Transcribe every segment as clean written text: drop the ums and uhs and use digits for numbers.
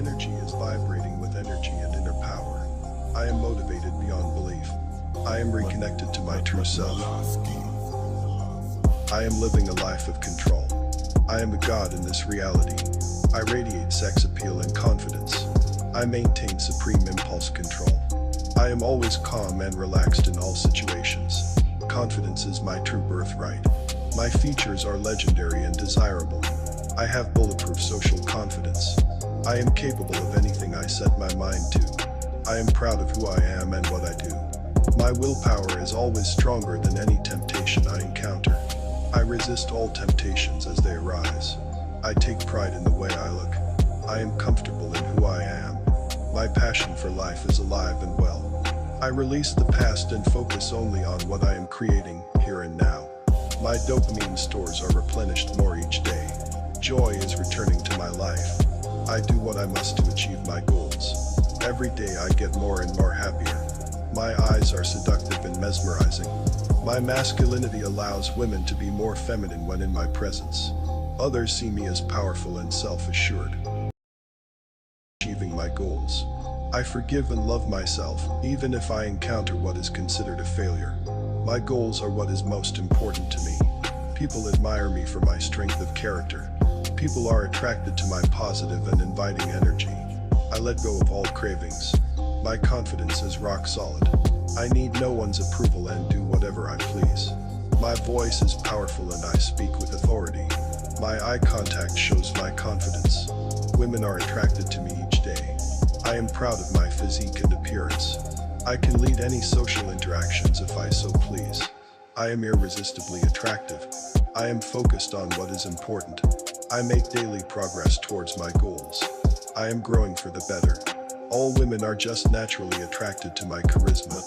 energy is vibrating with energy and inner power. I am motivated beyond belief. I am reconnected to my true self. I am living a life of control. I am a god in this reality. I radiate sex appeal and confidence. I maintain supreme impulse control. I am always calm and relaxed in all situations. Confidence is my true birthright. My features are legendary and desirable. I have bulletproof social confidence. I am capable of anything I set my mind to. I am proud of who I am and what I do. My willpower is always stronger than any temptation I encounter. I resist all temptations as they arise. I take pride in the way I look. I am comfortable in who I am. My passion for life is alive and well. I release the past and focus only on what I am creating here and now. My dopamine stores are replenished more each day. Joy is returning to my life. I do what I must to achieve my goals. Every day I get more and more happier. My eyes are seductive and mesmerizing. My masculinity allows women to be more feminine when in my presence. Others see me as powerful and self-assured. Achieving my goals. I forgive and love myself, even if I encounter what is considered a failure. My goals are what is most important to me. People admire me for my strength of character. People are attracted to my positive and inviting energy. I let go of all cravings. My confidence is rock solid. I need no one's approval and do whatever I please. My voice is powerful and I speak with authority. My eye contact shows my confidence. Women are attracted to me each day. I am proud of my physique and appearance. I can lead any social interactions if I so please. I am irresistibly attractive. I am focused on what is important. I make daily progress towards my goals. I am growing for the better. All women are just naturally attracted to my charisma.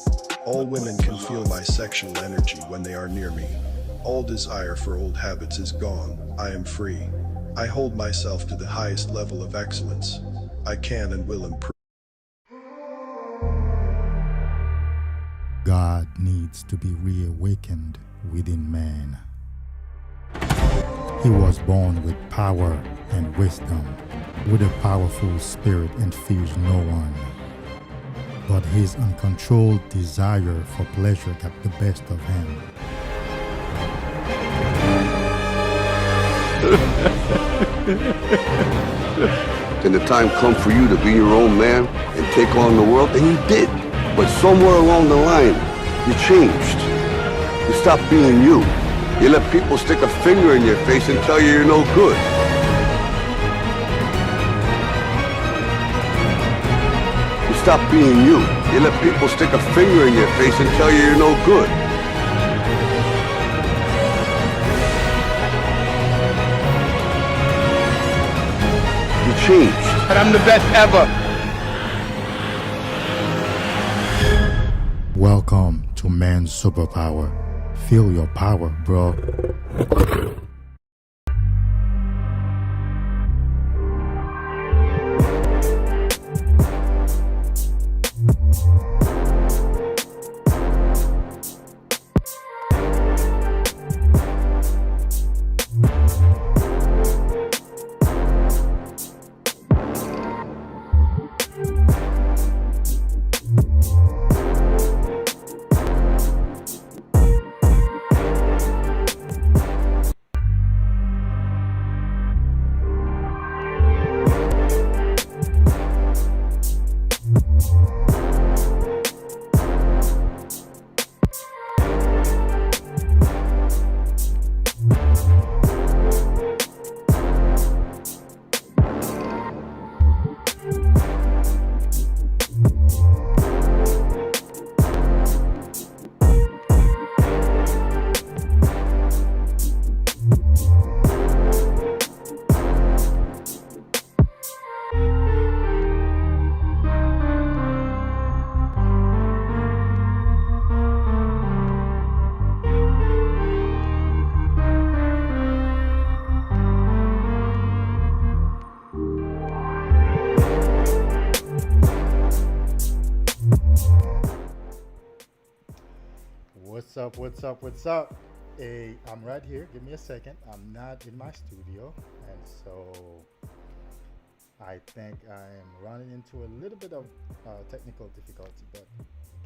All women can feel my sexual energy when they are near me. All desire for old habits is gone. I am free. I hold myself to the highest level of excellence. I can and will improve. God needs to be reawakened within man. He was born with power and wisdom. With a powerful spirit and fears no one. But his uncontrolled desire for pleasure got the best of him. And the time come for you to be your own man and take on the world, and you did. But somewhere along the line, you changed. You stopped being you. You let people stick a finger in your face and tell you you're no good. You stopped being you. You let people stick a finger in your face and tell you you're no good. You changed. And I'm the best ever. Welcome to Man's Superpower. Feel your power, bro. What's up? Hey, I'm right here. Give me a second. I'm not in my studio, and so I think I am running into a little bit of technical difficulty, but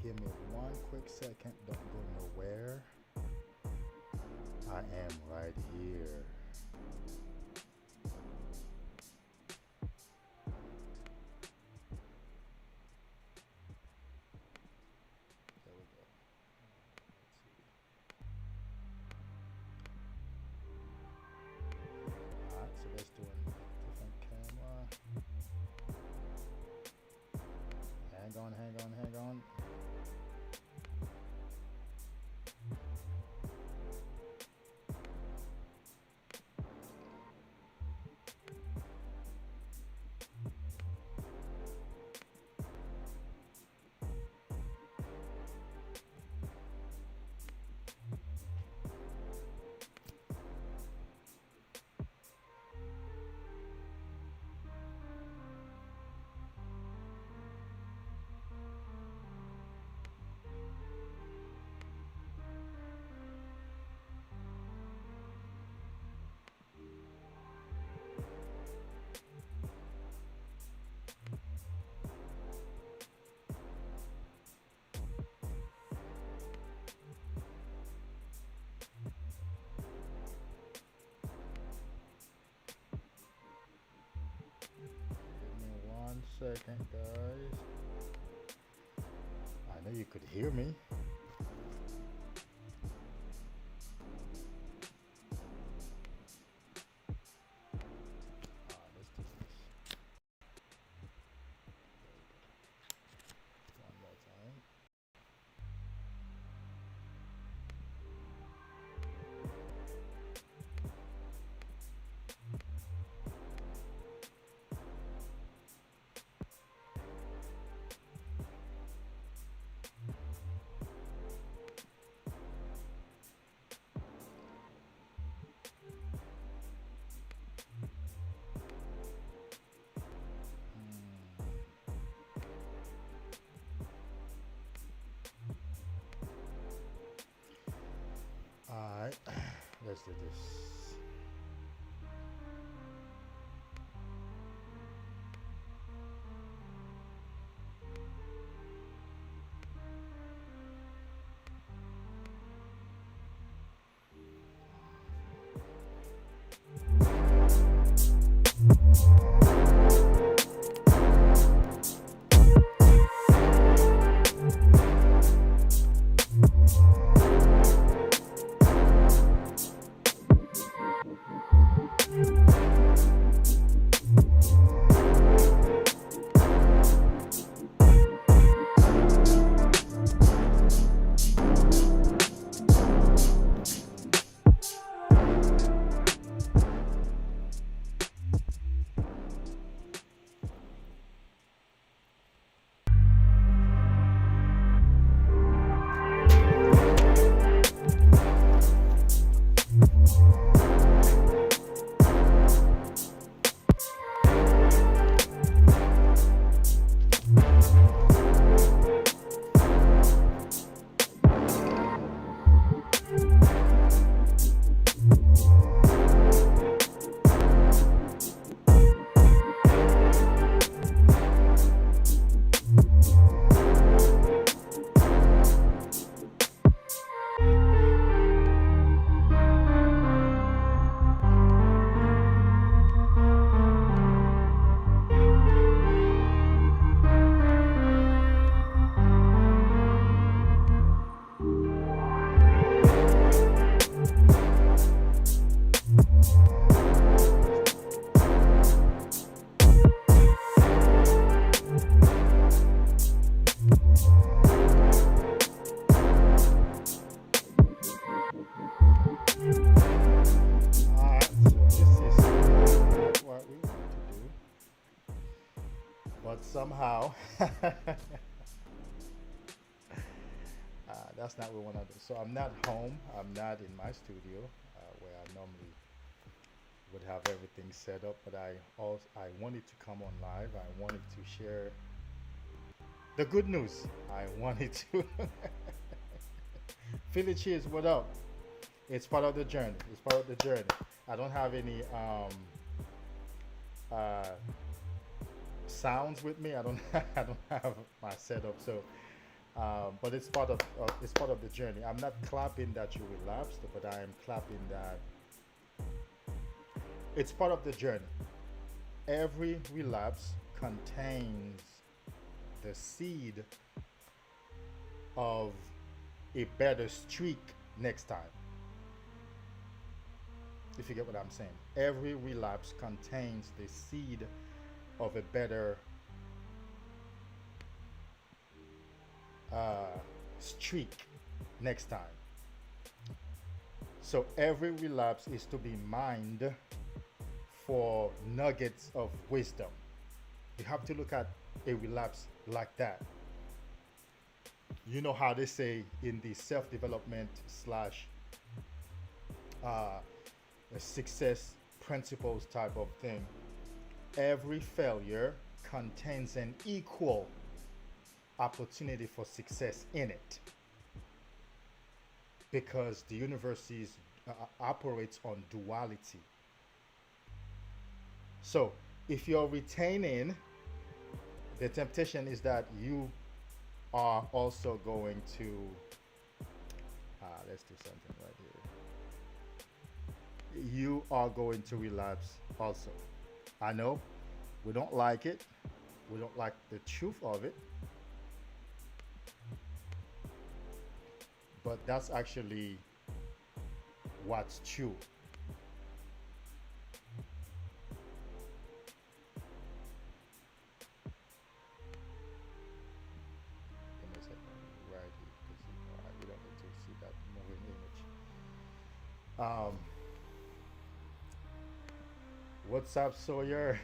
give me one quick second. Don't go nowhere. I am right here. There we go. Let's see. Alright, so let's do a different camera. Hang on, hang on, hang on. Second, guys. I know you could hear me. Let's do this. One more time. Alright, let's do this. Somehow that's not what we want to do. So I'm not home, I'm not in my studio where I normally would have everything set up, but I wanted to come on live. I wanted to share the good news. I wanted to Philly Cheers, what up? It's part of the journey. It's part of the journey. I don't have any sounds with me. I don't I don't have my setup, so but it's part of the journey. I'm not clapping that you relapsed, but I am clapping that it's part of the journey. Every relapse contains the seed of a better streak next time. If you get what I'm saying, every relapse contains the seed of a better streak next time. So every relapse is to be mined for nuggets of wisdom. You have to look at a relapse like that. You know how they say in the self-development slash success principles type of thing, every failure contains an equal opportunity for success in it, because the universe operates on duality. So if you're retaining, the temptation is that you are also going to let's do something right here. You are going to relapse also. I know we don't like it, we don't like the truth of it, but that's actually what's true. Give me a second, right here, because we don't need to see that moving image. What's up, Sawyer?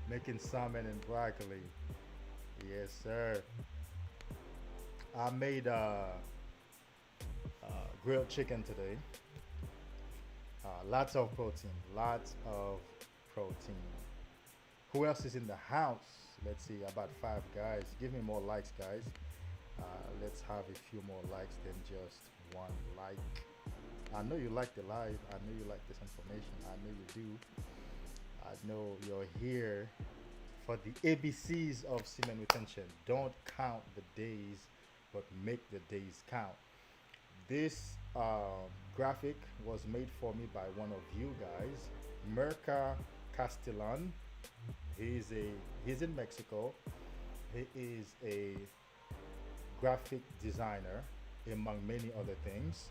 Making salmon and broccoli. Yes, sir. I made grilled chicken today. Lots of protein. Lots of protein. Who else is in the house? Let's see, about 5 guys. Give me more likes, guys. Let's have a few more likes than just one like. I know you like the live. I know you like this information. I know you do. I know you're here for the ABCs of semen retention. Don't count the days, but make the days count. This graphic was made for me by one of you guys, Merca Castellan. He's in Mexico. He is a graphic designer, among many other things.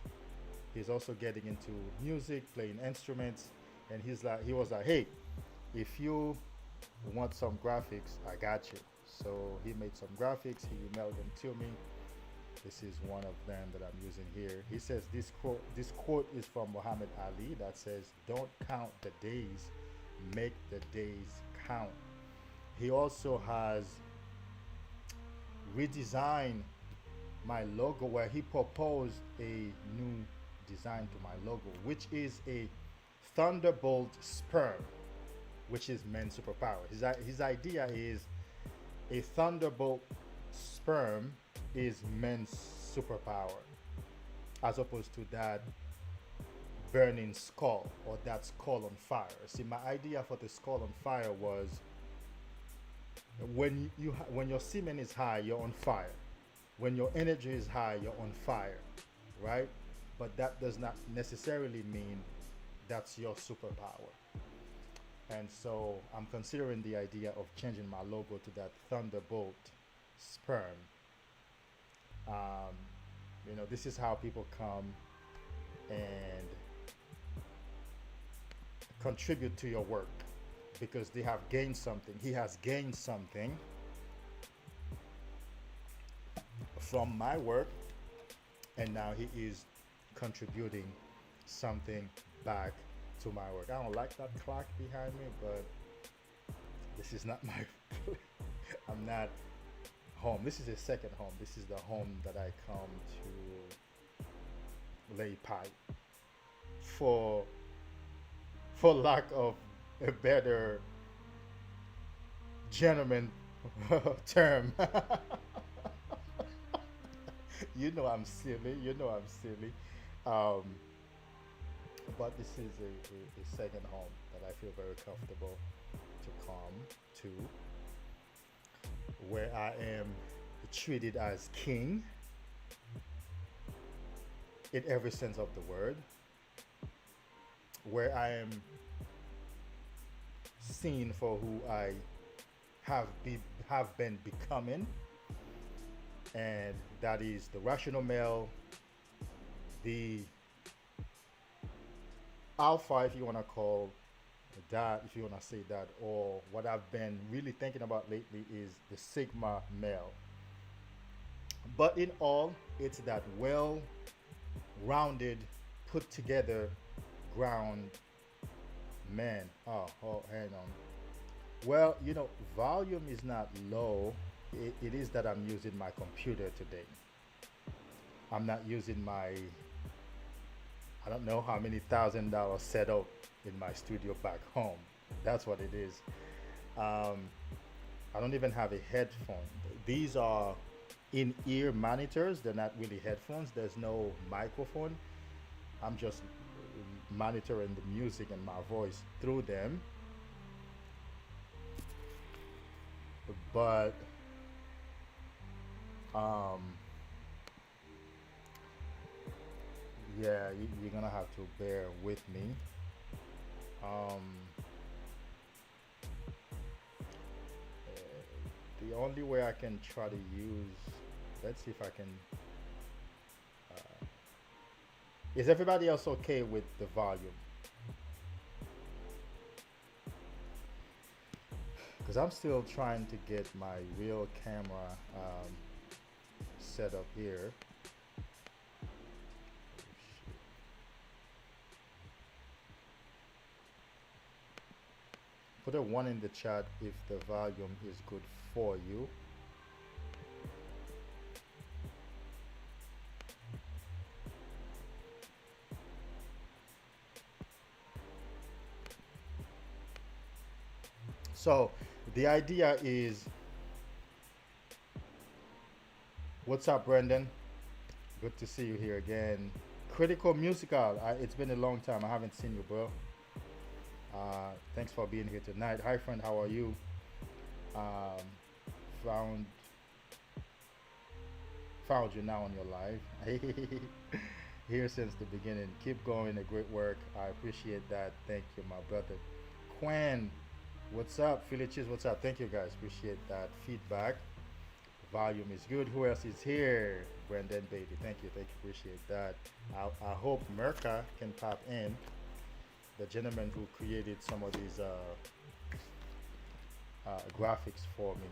He's also getting into music, playing instruments, and he was like, hey, if you want some graphics, I got you. So he made some graphics, he emailed them to me. This is one of them that I'm using here. He says this quote is from Muhammad Ali that says, don't count the days, make the days count. He also has redesigned my logo, where he proposed a new design to my logo, which is a thunderbolt sperm, which is men's superpower. His idea is a thunderbolt sperm is men's superpower, as opposed to that burning skull or that skull on fire. See, my idea for the skull on fire was when your semen is high, you're on fire. When your energy is high, you're on fire, right? But that does not necessarily mean that's your superpower. And so I'm considering the idea of changing my logo to that thunderbolt sperm. This is how people come and contribute to your work, because they have gained something. He has gained something from my work, and now he is contributing something back to my work. I don't like that clock behind me, but this is not my I'm not home. This is a second home. This is the home that I come to lay pipe, for lack of a better gentleman term. You know I'm silly. but this is a second home that I feel very comfortable to come to, where I am treated as king in every sense of the word, where I am seen for who I have been becoming, and that is the rational male, the alpha, if you want to call that, if you want to say that, or what I've been really thinking about lately is the sigma male. But in all, it's that well rounded, put together ground man. Oh, hang on. Well, volume is not low. It is that I'm using my computer today. I'm not using my, I don't know how many $1,000 setup in my studio back home. That's what it is. I don't even have a headphone. These are in-ear monitors. They're not really headphones. There's no microphone. I'm just monitoring the music and my voice through them. But yeah, you're gonna have to bear with me. The only way I can try to use, let's see if I can, is everybody else okay with the volume? Because I'm still trying to get my real camera set up here. Put a 1 in the chat if the volume is good for you. So the idea is, what's up, Brendan? Good to see you here again. Critical Musical, it's been a long time. I haven't seen you, bro. Thanks for being here tonight. Hi, friend. How are you? Found you now on your live. Here since the beginning. Keep going. The great work. I appreciate that. Thank you, my brother. Quen, what's up? Philly Cheese, what's up? Thank you, guys. Appreciate that feedback. Volume is good. Who else is here? Brendan, baby. Thank you. Appreciate that. I hope Merca can pop in. The gentleman who created some of these graphics for me.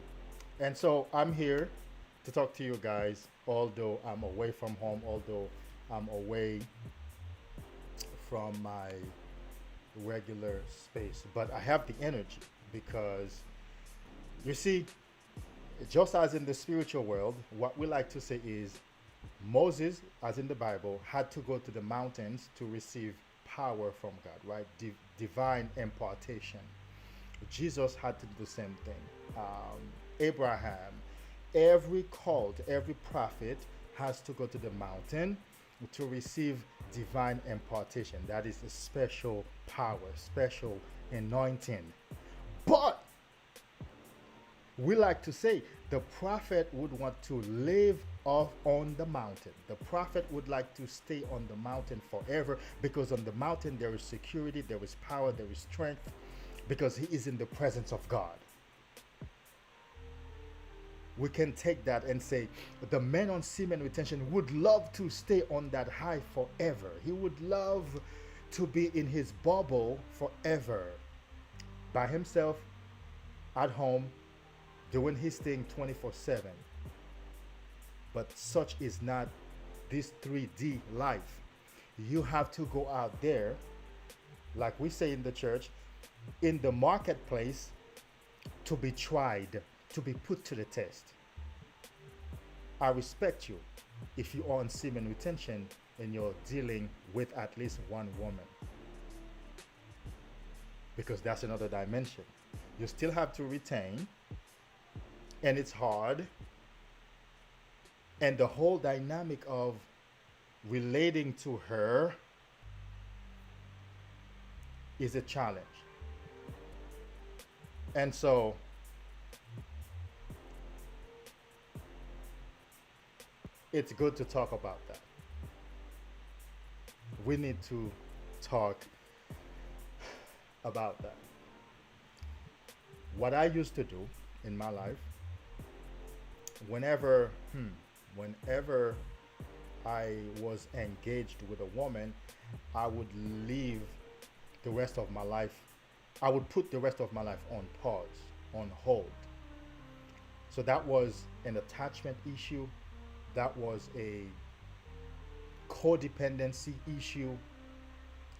And so I'm here to talk to you guys, although I'm away from home, although I'm away from my regular space. But I have the energy because, you see, just as in the spiritual world, what we like to say is Moses, as in the Bible, had to go to the mountains to receive power from God, right? Divine impartation. Jesus had to do the same thing. Abraham, every cult, every prophet has to go to the mountain to receive divine impartation. That is a special power, special anointing. But we like to say the prophet would want to live off on the mountain. The prophet would like to stay on the mountain forever, because on the mountain there is security, there is power, there is strength, because he is in the presence of God. We can take that and say the man on Semen Retention would love to stay on that high forever. He would love to be in his bubble forever, by himself, at home, doing his thing 24/7. But such is not this 3D life. You have to go out there, like we say in the church, in the marketplace, to be tried, to be put to the test. I respect you if you are on Semen Retention and you're dealing with at least one woman, because that's another dimension. You still have to retain, and it's hard. And the whole dynamic of relating to her is a challenge. And so it's good to talk about that. We need to talk about that. What I used to do in my life, whenever, whenever I was engaged with a woman, I would leave the rest of my life. I would put the rest of my life on pause, on hold. So that was an attachment issue. That was a codependency issue.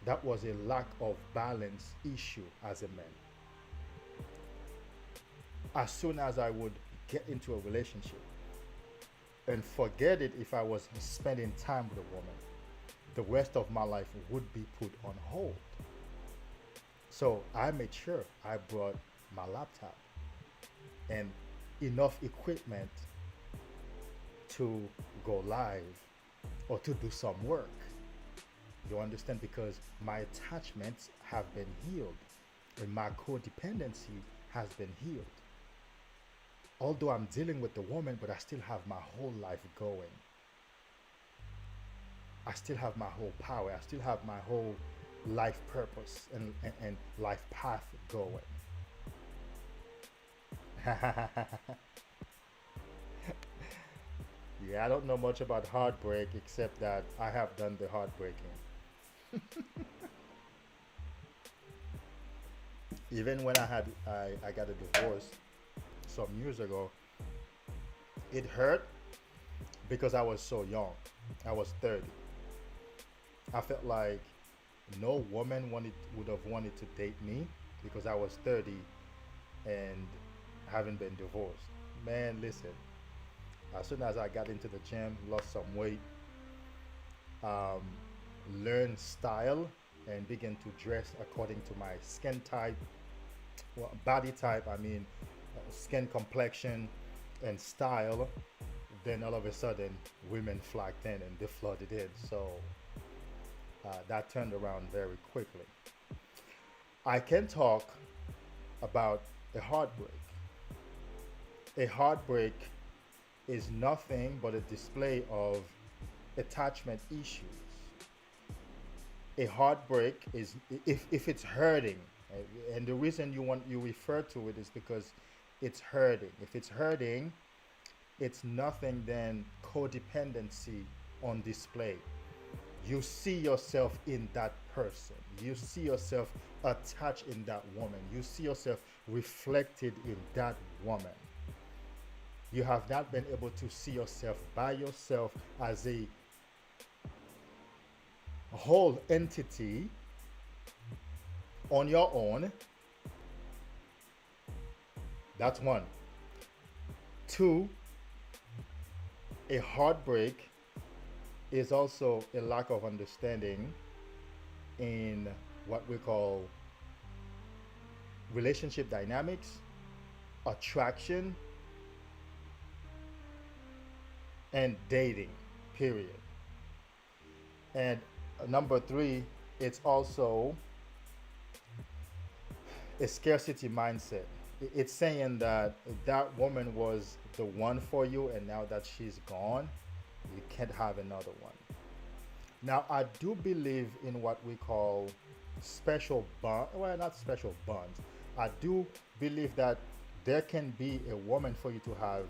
That was a lack of balance issue as a man. As soon as I would get into a relationship and forget it if I was spending time with a woman, the rest of my life would be put on hold. So I made sure I brought my laptop and enough equipment to go live or to do some work. You understand? Because my attachments have been healed and my codependency has been healed. Although I'm dealing with the woman, but I still have my whole life going. I still have my whole power. I still have my whole life purpose and life path going. Yeah, I don't know much about heartbreak except that I have done the heartbreaking. Even when I got a divorce some years ago, it hurt because I was so young. I was 30. I felt like no woman would have wanted to date me because I was 30 and haven't been divorced. Man, listen. As soon as I got into the gym, lost some weight, learned style, and began to dress according to my skin type, well, body type, skin complexion and style, then all of a sudden women flocked in and they flooded in. So that turned around very quickly. I can talk about a heartbreak. A heartbreak is nothing but a display of attachment issues. A heartbreak is if it's hurting, and the reason you refer to it is because it's hurting. If it's hurting, it's nothing than codependency on display. You see yourself in that person. You see yourself attached in that woman. You see yourself reflected in that woman. You have not been able to see yourself by yourself as a whole entity on your own. That's one. Two, a heartbreak is also a lack of understanding in what we call relationship dynamics, attraction, and dating, period. And number three, it's also a scarcity mindset. It's saying that that woman was the one for you, and now that she's gone, you can't have another one. Now, I do believe in what we call special bond. Well, not special bonds. I do believe that there can be a woman for you to have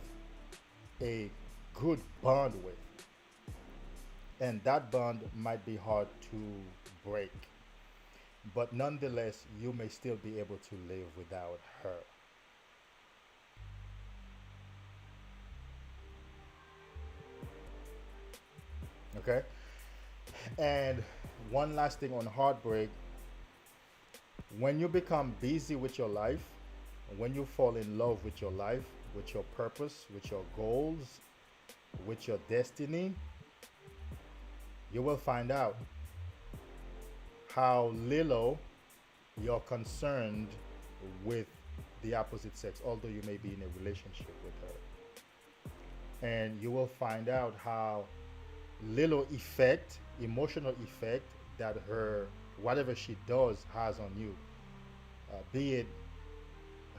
a good bond with, and that bond might be hard to break, but nonetheless you may still be able to live without her. Okay. And one last thing on heartbreak: when you become busy with your life, when you fall in love with your life, with your purpose, with your goals, with your destiny, you will find out how little you're concerned with the opposite sex, although you may be in a relationship with her. And you will find out how little effect, emotional effect, that her whatever she does has on you, be it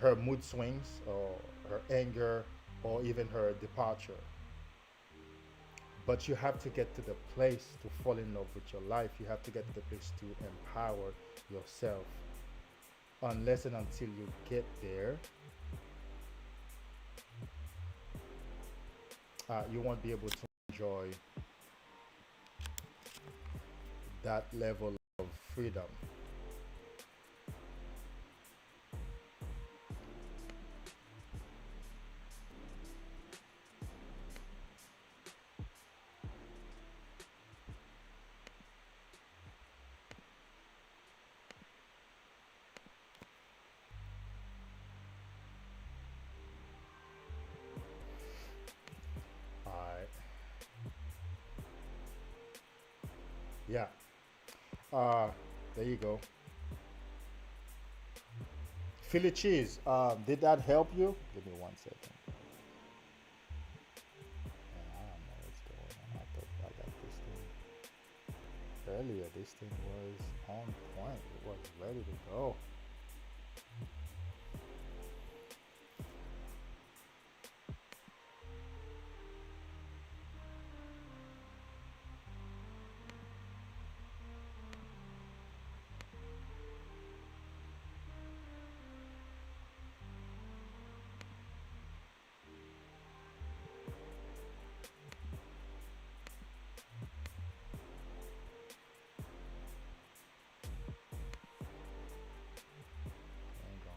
her mood swings or her anger or even her departure. But you have to get to the place to fall in love with your life. You have to get to the place to empower yourself. Unless and until you get there, you won't be able to enjoy that level of freedom. All right. Yeah. There you go. Philly cheese. Did that help you? Give me 1 second. Man, I don't know what's going on. I thought I got this thing earlier. This thing was on point. It was ready to go. Hang on.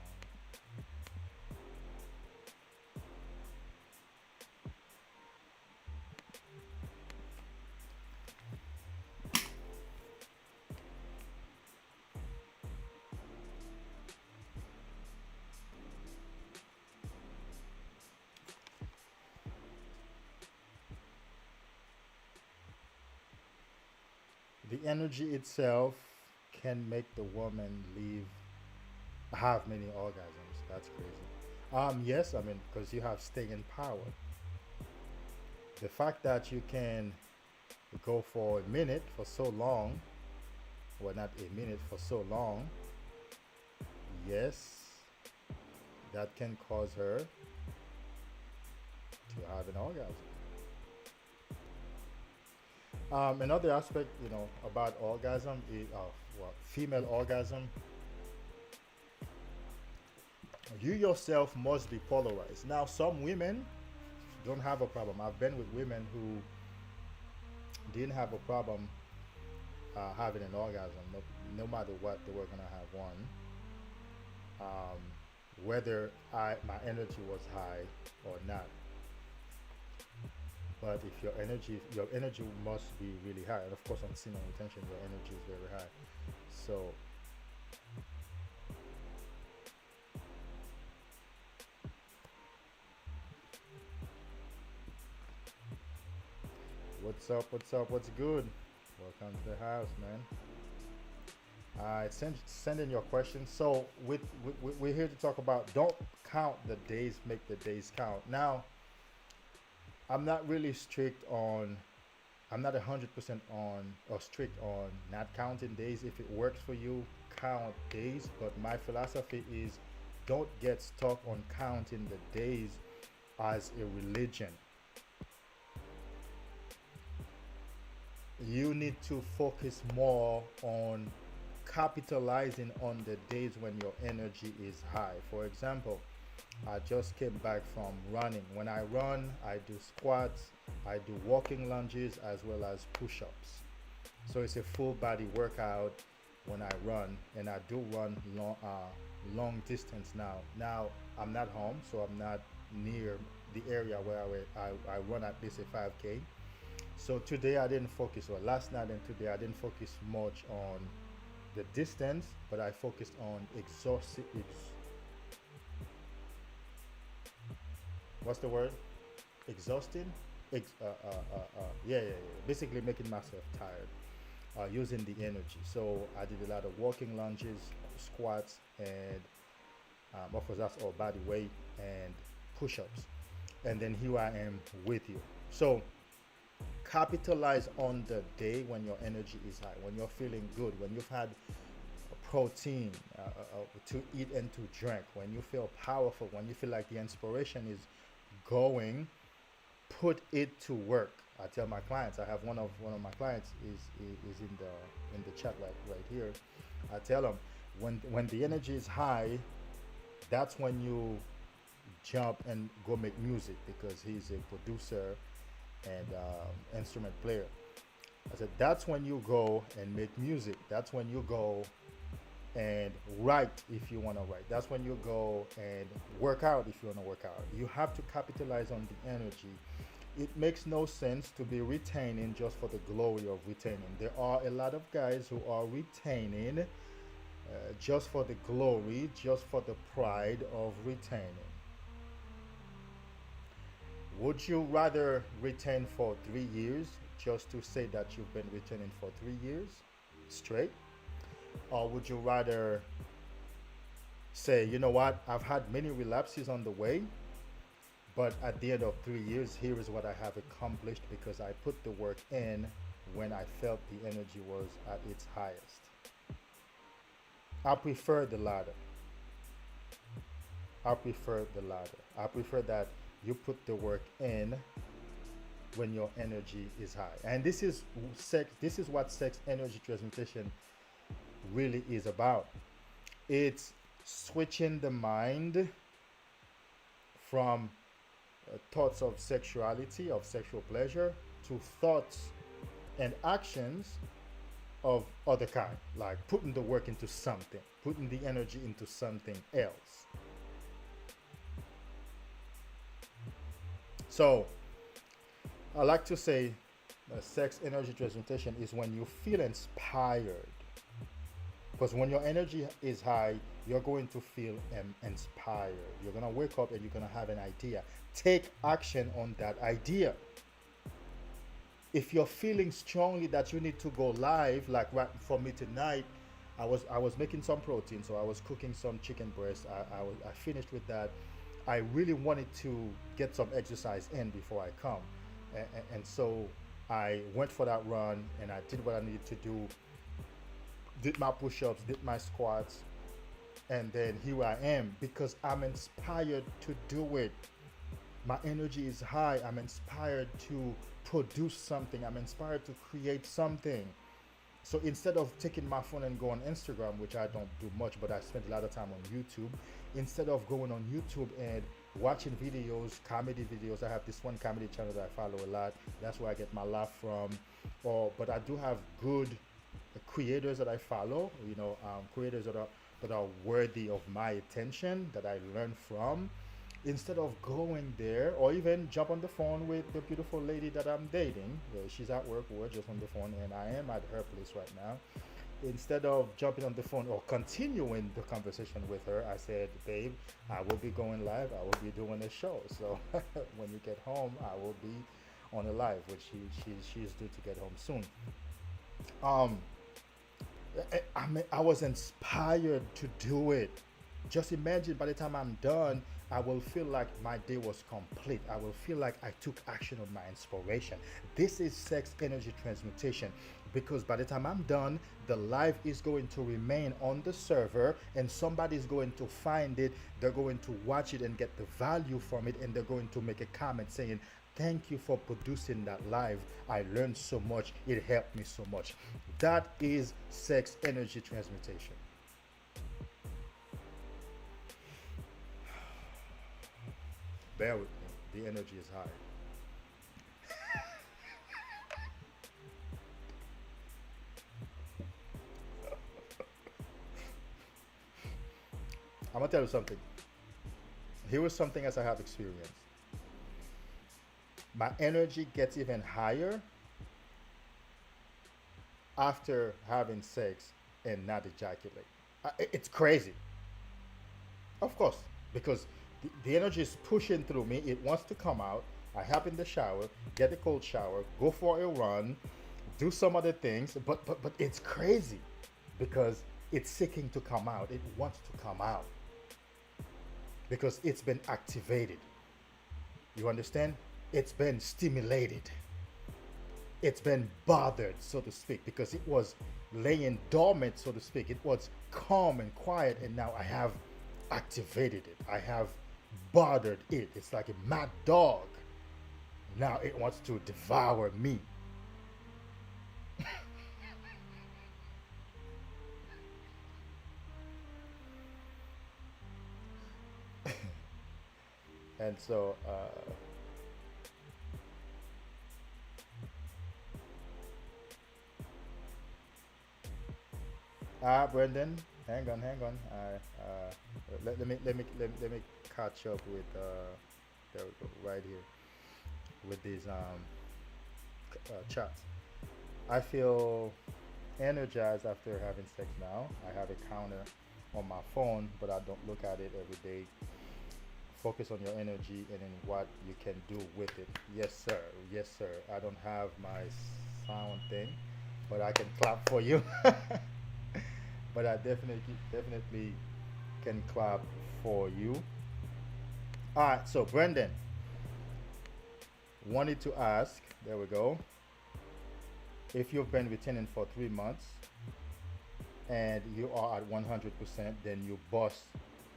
The energy itself can make the woman have many orgasms. That's crazy. Yes, I mean, because you have staying power. The fact that you can go for a minute for so long, well, not a minute for so long, yes, that can cause her to have an orgasm. Another aspect, about orgasm is, well, female orgasm. You yourself must be polarized. Now, some women don't have a problem. I've been with women who didn't have a problem having an orgasm, no matter what they were gonna have one. Whether my energy was high or not. But if your energy must be really high, and of course on semen retention, your energy is very high. So what's up? What's up? What's good? Welcome to the house, man. Send in your questions. So we're here to talk about don't count the days, make the days count. Now, I'm not really I'm not 100% on or strict on not counting days. If it works for you, count days. But my philosophy is don't get stuck on counting the days as a religion. You need to focus more on capitalizing on the days when your energy is high. For example, I just came back from running. When I run, I do squats, I do walking lunges as well as push-ups. So it's a full body workout when I run, and I do run long distance now. Now I'm not home, so I'm not near the area where I run at least a 5K. So today I didn't focus, or last night and today I didn't focus much on the distance, but I focused on what's the word? Exhausting? Yeah. Basically making myself tired, using the energy. So I did a lot of walking lunges, squats, and of course that's all body weight and push-ups. And then here I am with you. So capitalize on the day when your energy is high, when you're feeling good, when you've had protein to eat and to drink, when you feel powerful, when you feel like the inspiration is going, put it to work. I tell my clients, I have one of my clients is in the chat right here. I tell them when the energy is high, that's when you jump and go make music, because he's a producer and instrument player. I said that's when you go and make music. That's when you go and write if you want to write. That's when you go and work out if you want to work out. You have to capitalize on the energy. It makes no sense to be retaining just for the glory of retaining. There are a lot of guys who are retaining just for the glory, just for the pride of retaining. Would you rather retain for 3 years just to say that you've been retaining for 3 years straight? Or would you rather say, you know what, I've had many relapses on the way, but at the end of 3 years, here is what I have accomplished because I put the work in when I felt the energy was at its highest? I prefer the latter. I prefer the latter. I prefer that you put the work in when your energy is high. And this is what sex energy transmutation really is about. It's switching the mind from thoughts of sexuality, of sexual pleasure, to thoughts and actions of other kind, like putting the work into something, putting the energy into something else. So I like to say sex energy transmutation is when you feel inspired. Because when your energy is high, you're going to feel inspired. You're going to wake up and you're going to have an idea. Take action on that idea. If you're feeling strongly that you need to go live, like right for me tonight, I was making some protein, so I was cooking some chicken breast. I finished with that. I really wanted to get some exercise in before I come. And so I went for that run and I did what I needed to do. Did my push-ups, did my squats, and then here I am because I'm inspired to do it. My energy is high. I'm inspired to produce something. I'm inspired to create something. So instead of taking my phone and go on Instagram, which I don't do much, but I spend a lot of time on YouTube, instead of going on YouTube and watching videos, comedy videos, I have this one comedy channel that I follow a lot. That's where I get my laugh from. But I do have good creators that I follow, creators that are worthy of my attention, that I learn from. Instead of going there, or even jump on the phone with the beautiful lady that I'm dating, she's at work, we're just on the phone, and I am at her place right now. Instead of jumping on the phone or continuing the conversation with her, I said, babe, I will be going live. I will be doing a show. So when you get home, I will be on a live, which she's due to get home soon. I was inspired to do it. Just imagine by the time I'm done, I will feel like my day was complete. I will feel like I took action on my inspiration. This is sex energy transmutation, because by the time I'm done, the live is going to remain on the server and somebody's going to find it. They're going to watch it and get the value from it, and they're going to make a comment saying, thank you for producing that live. I learned so much. It helped me so much. That is sex energy transmutation. Bear with me. The energy is high. I'm going to tell you something. Here is something else I have experienced. My energy gets even higher after having sex and not ejaculate. It's crazy. Of course, because the energy is pushing through me. It wants to come out. I hop in the shower, get a cold shower, go for a run, do some other things, but it's crazy because it's seeking to come out. It wants to come out because it's been activated. You understand? It's been stimulated. it's been bothered, so to speak, because it was laying dormant, so to speak. It was calm and quiet, and now I have activated it. I have bothered it. It's like a mad dog. Now it wants to devour me. And so, Brendan, hang on. Let me catch up with there we go, right here with these chats. I feel energized after having sex now. I have a counter on my phone, but I don't look at it every day. Focus on your energy and in what you can do with it. Yes, sir. Yes, sir. I don't have my sound thing, but I can clap for you. But I definitely can clap for you. All right. So Brendan wanted to ask. There we go. If you've been retaining for 3 months and you are at 100%, then you bust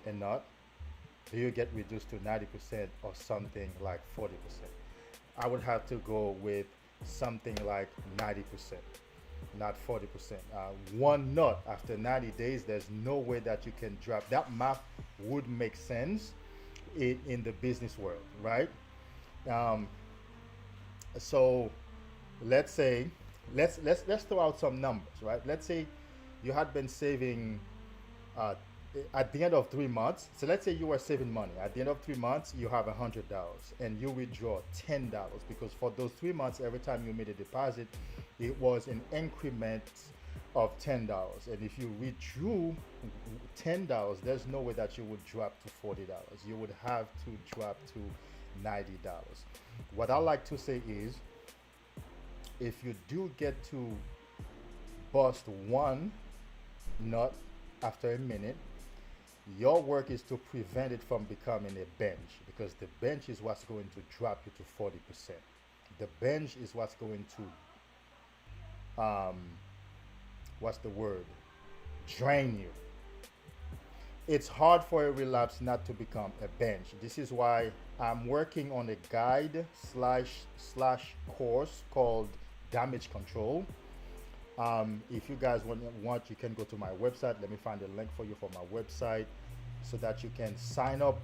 a nut. Do you get reduced to 90% or something like 40%? I would have to go with something like 90%, not 40%. One nut after 90 days, there's no way that you can drop. That math would make sense in the business world, right? So let's say, let's throw out some numbers, right? Let's say you had been saving at the end of 3 months. So let's say you were saving money. At the end of 3 months, you have $100 and you withdraw $10 because for those 3 months, every time you made a deposit, it was an increment of $10. And if you withdrew $10, there's no way that you would drop to $40. You would have to drop to $90. What I like to say is, if you do get to bust one nut after a minute, your work is to prevent it from becoming a bench, because the bench is what's going to drop you to 40%. The bench is what's going to, what's the word? Drain you. It's hard for a relapse not to become a bench. This is why I'm working on a guide slash course called Damage Control. If you guys want, you can go to my website. Let me find a link for you for my website so that you can sign up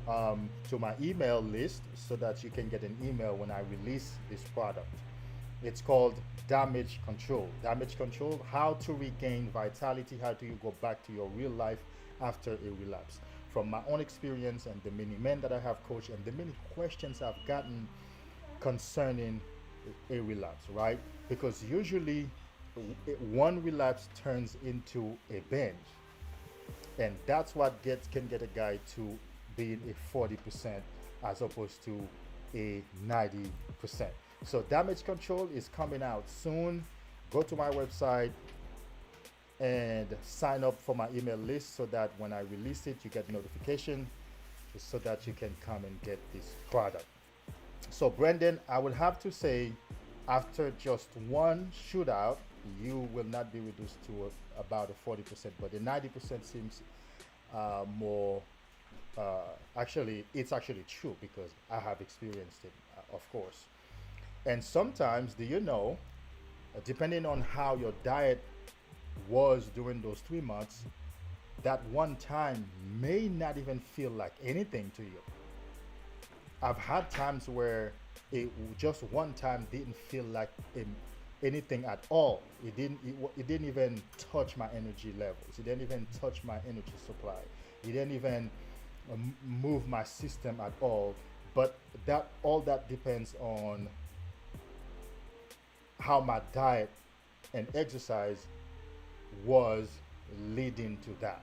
to my email list so that you can get an email when I release this product. It's called Damage Control. Damage Control, how to regain vitality, how do you go back to your real life after a relapse. From my own experience and the many men that I have coached and the many questions I've gotten concerning a relapse, right? Because usually one relapse turns into a binge, and that's what can get a guy to being a 40% as opposed to a 90%. So Damage Control is coming out soon. Go to my website and sign up for my email list so that when I release it, you get notification so that you can come and get this product. So Brendan, I would have to say, after just one shootout, you will not be reduced to about a 40%, but the 90% seems more, actually, it's actually true because I have experienced it, of course. And sometimes, do you know, depending on how your diet was during those 3 months, that one time may not even feel like anything to you. I've had times where just one time didn't feel like anything at all. It didn't even touch my energy levels. It didn't even touch my energy supply. It didn't even move my system at all. But all that depends on how my diet and exercise was leading to that.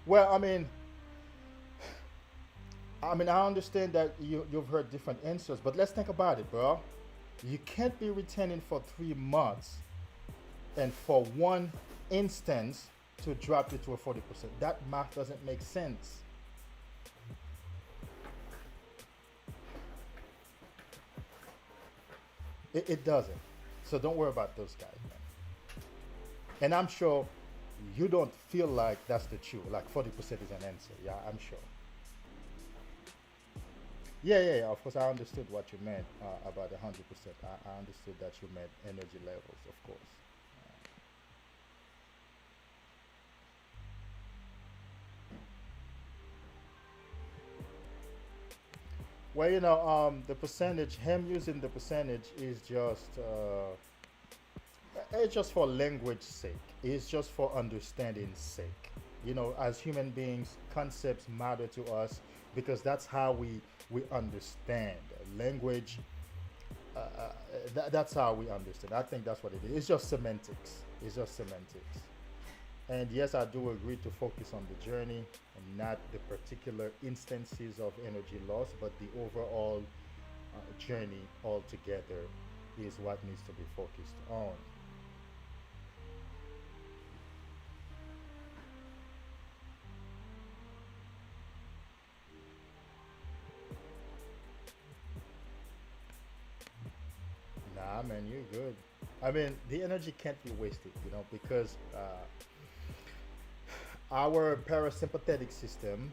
Well, I mean, I understand that you've heard different answers, but let's think about it, bro. You can't be retaining for 3 months and for one instance to drop you to a 40%. That math doesn't make sense. It doesn't. So don't worry about those guys, man. And I'm sure you don't feel like that's the truth. Like 40% is an answer. Yeah, I'm sure. Yeah. Of course, I understood what you meant about 100%. I understood that you meant energy levels, of course. Well, the percentage, him using the percentage is just, it's just for language sake. It's just for understanding sake. As human beings, concepts matter to us because that's how we understand language. That's how we understand. I think that's what it is. It's just semantics. It's just semantics. And yes, I do agree to focus on the journey and not the particular instances of energy loss, but the overall journey altogether is what needs to be focused on. Nah, man, you're good. I mean, the energy can't be wasted, because our parasympathetic system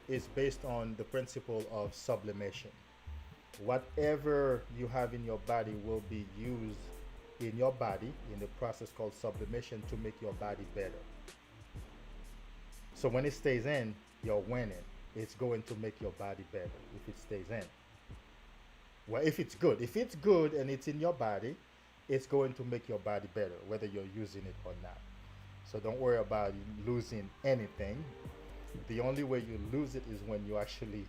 is based on the principle of sublimation. Whatever you have in your body will be used in your body in the process called sublimation to make your body better. So when it stays in, you're winning. It's going to make your body better if it stays in. Well, if it's good and it's in your body, it's going to make your body better, whether you're using it or not. So don't worry about losing anything. The only way you lose it is when you actually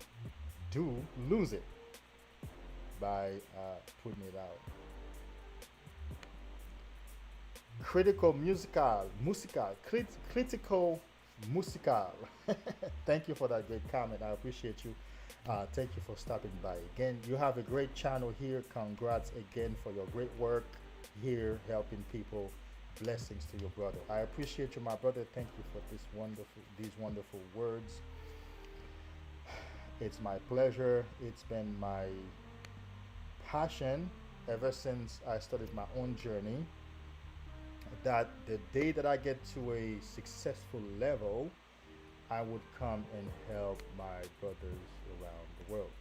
do lose it by putting it out. Critical musical. Thank you for that great comment. I appreciate you. Thank you for stopping by again. You have a great channel here. Congrats again for your great work here, helping people. Blessings to your brother. I appreciate you, my brother. Thank you for these wonderful words. It's my pleasure. It's been my passion ever since I started my own journey, that the day that I get to a successful level, I would come and help my brothers around the world.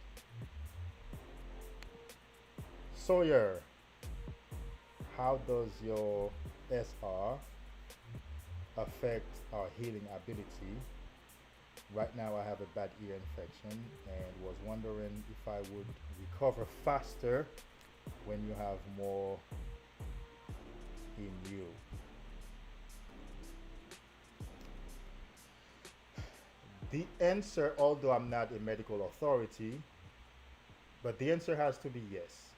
Sawyer, how does your SR affect our healing ability? Right now I have a bad ear infection and was wondering if I would recover faster when you have more in you. The answer, although I'm not a medical authority, but the answer has to be yes.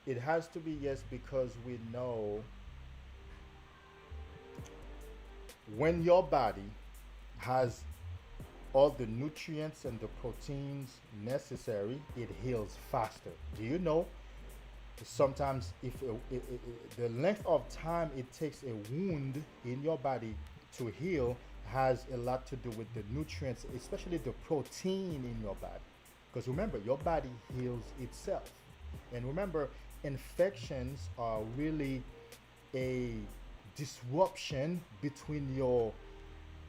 It has to be yes because we know when your body has all the nutrients and the proteins necessary, it heals faster. Do you know? Sometimes if the length of time it takes a wound in your body to heal has a lot to do with the nutrients, especially the protein in your body. Because remember, your body heals itself. And remember, infections are really a disruption between your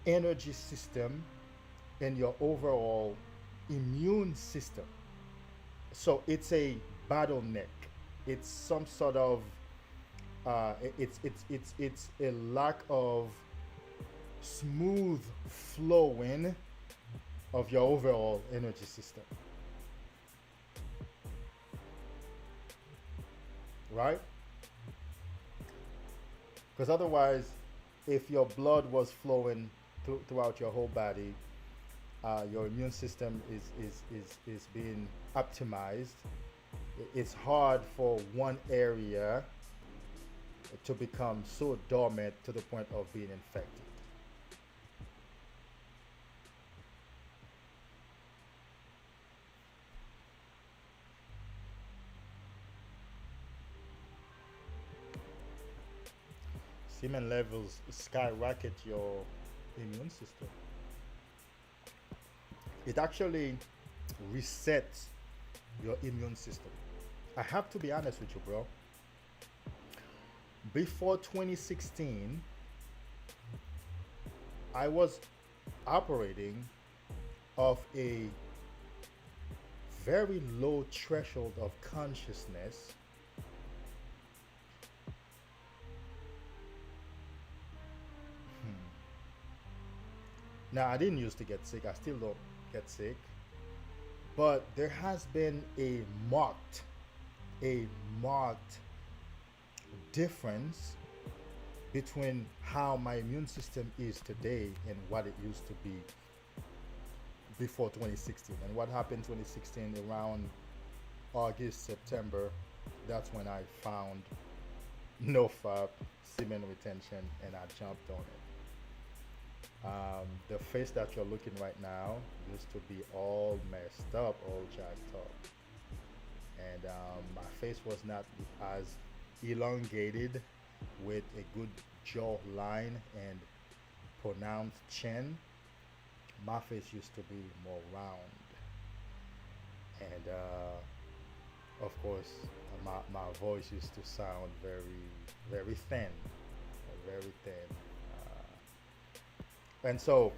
energy system and your overall immune system. So it's a bottleneck. It's some sort of it's a lack of smooth flowing of your overall energy system. Right? Because otherwise, if your blood was flowing throughout your whole body, your immune system is being optimized. It's hard for one area to become so dormant to the point of being infected. Semen levels skyrocket your immune system. It actually resets your immune system. I have to be honest with you, bro. Before 2016, I was operating of a very low threshold of consciousness. Now, I didn't used to get sick. I still don't get sick. But there has been a marked difference between how my immune system is today and what it used to be before 2016. And what happened 2016 around August, September, that's when I found no FAP, semen retention, and I jumped on it. The face that you're looking right now used to be all messed up, all jacked up. And my face was not as elongated with a good jaw line and pronounced chin. My face used to be more round. And of course, my voice used to sound very thin, very thin. And so,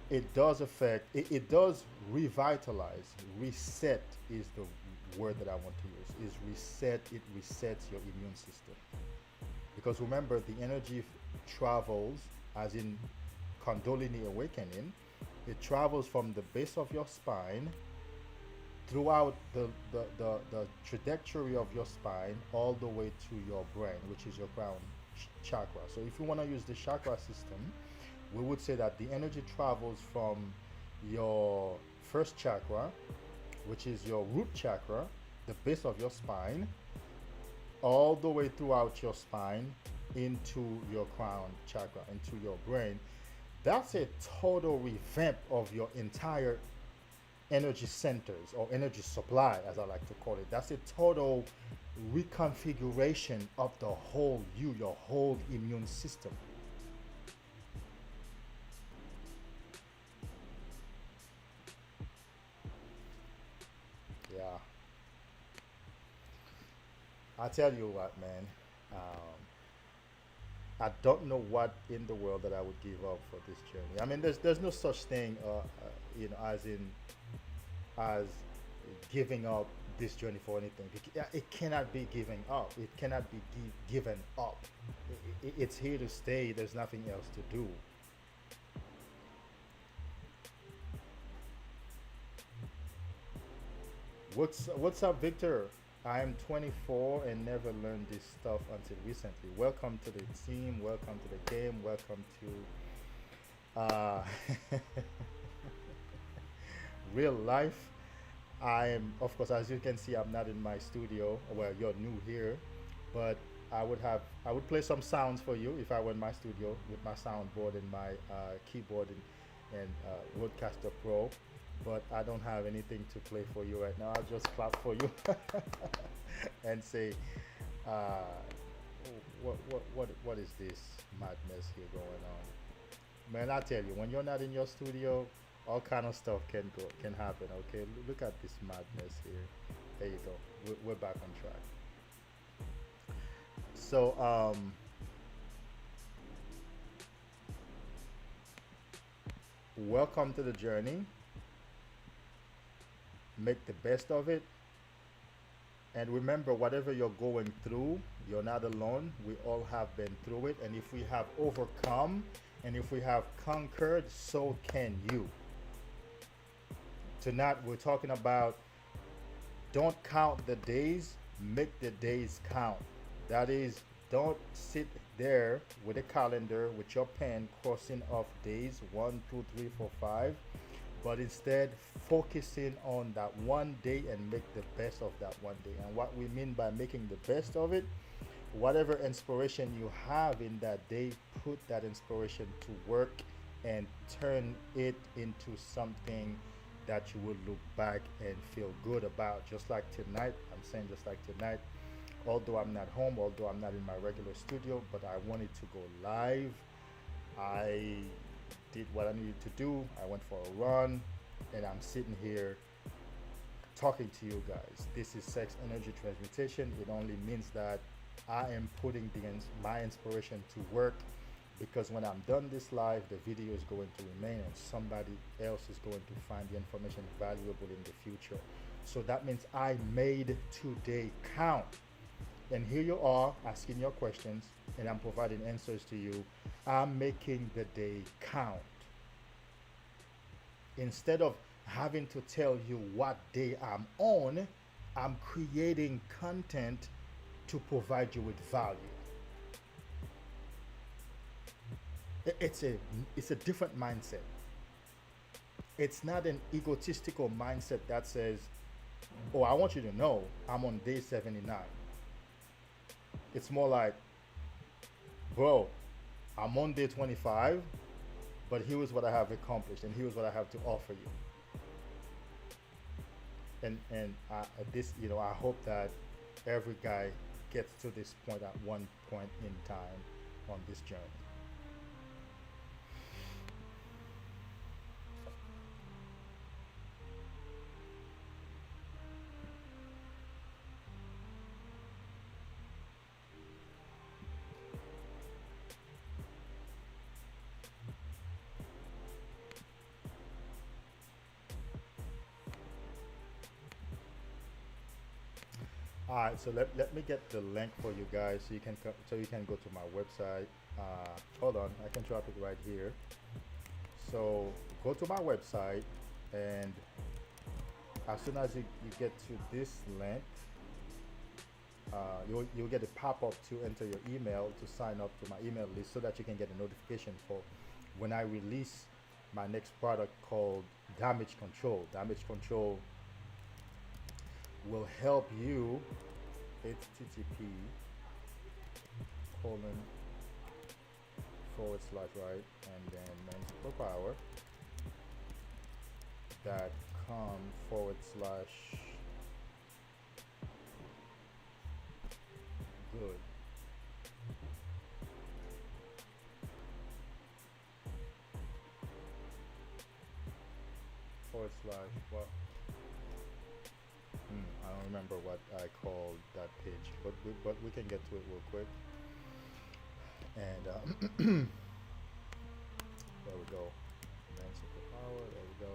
it does affect, it does revitalize. Reset is the word that I want to use, is reset. It resets your immune system. Because remember, the energy travels, as in Kundalini awakening, it travels from the base of your spine throughout the trajectory of your spine all the way to your brain, which is your crown chakra. So if you want to use the chakra system, we would say that the energy travels from your first chakra, which is your root chakra, the base of your spine, all the way throughout your spine into your crown chakra, into your brain. That's a total revamp of your entire energy centers, or energy supply, as I like to call it. That's a total reconfiguration of the whole you, your whole immune system. Yeah. I tell you what, man. I don't know what in the world that I would give up for this journey. I mean, there's no such thing, as giving up this journey for anything. It cannot be giving up. It cannot be given up. It's here to stay. There's nothing else to do. What's up, Victor? I am 24 and never learned this stuff until recently. Welcome to the team. Welcome to the game. Welcome to real life. I'm, of course, as you can see, I'm not in my studio. Well, you're new here, but I would play some sounds for you if I were in my studio with my soundboard and my keyboard and Rodecaster Pro. But I don't have anything to play for you right now. I'll just clap for you and say, what is this madness here going on? Man, I tell you, when you're not in your studio, all kind of stuff can happen. Okay, look at this madness here. There you go. We're back on track. So welcome to the journey. Make the best of it. And remember, whatever you're going through, you're not alone. We all have been through it. And if we have overcome and if we have conquered, so can you. Tonight, we're talking about don't count the days, make the days count. That is, don't sit there with a calendar with your pen crossing off days 1, 2, 3, 4, 5. But instead focusing on that one day and make the best of that one day. And what we mean by making the best of it, whatever inspiration you have in that day, put that inspiration to work and turn it into something that you will look back and feel good about. Just like tonight, I'm saying just like tonight, although I'm not home, although I'm not in my regular studio, but I wanted to go live. I did what I needed to do. I went for a run. and I'm sitting here talking to you guys. This is Sex Energy Transmutation. It only means that I am putting my inspiration to work, because when I'm done this live, the video is going to remain and somebody else is going to find the information valuable in the future. So that means I made today count. And here you are asking your questions and I'm providing answers to you. I'm making the day count. Instead of having to tell you what day I'm on, I'm creating content to provide you with value. It's a different mindset. It's not an egotistical mindset that says, oh, I want you to know I'm on day 79. It's more like, bro, I'm on day 25, but here's what I have accomplished and here's what I have to offer you. And this, I hope that every guy gets to this point at one point in time on this journey. All right, so let me get the link for you guys so you can go to my website. Hold on, I can drop it right here. So go to my website, and as soon as you get to this link, you'll get a pop-up to enter your email to sign up to my email list so that you can get a notification for when I release my next product called Damage Control. Damage Control will help you. HTTP:// right, and then manssuperpower.com/ good. / what? I don't remember what I called that page, but we can get to it real quick. And there we go. Manssuperpower. There we go.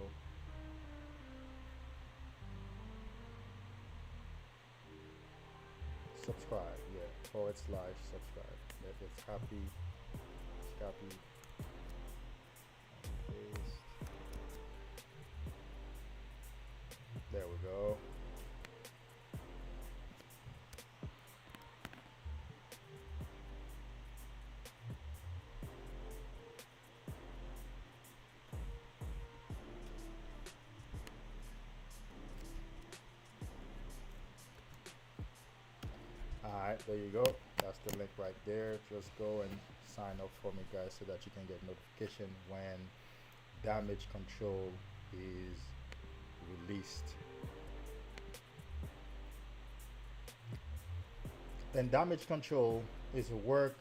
Subscribe. Yeah. / subscribe. It's happy. Copy. Paste. There we go. Alright, there you go. That's the link right there. Just go and sign up for me, guys, so that you can get notification when Damage Control is released. And Damage Control is a work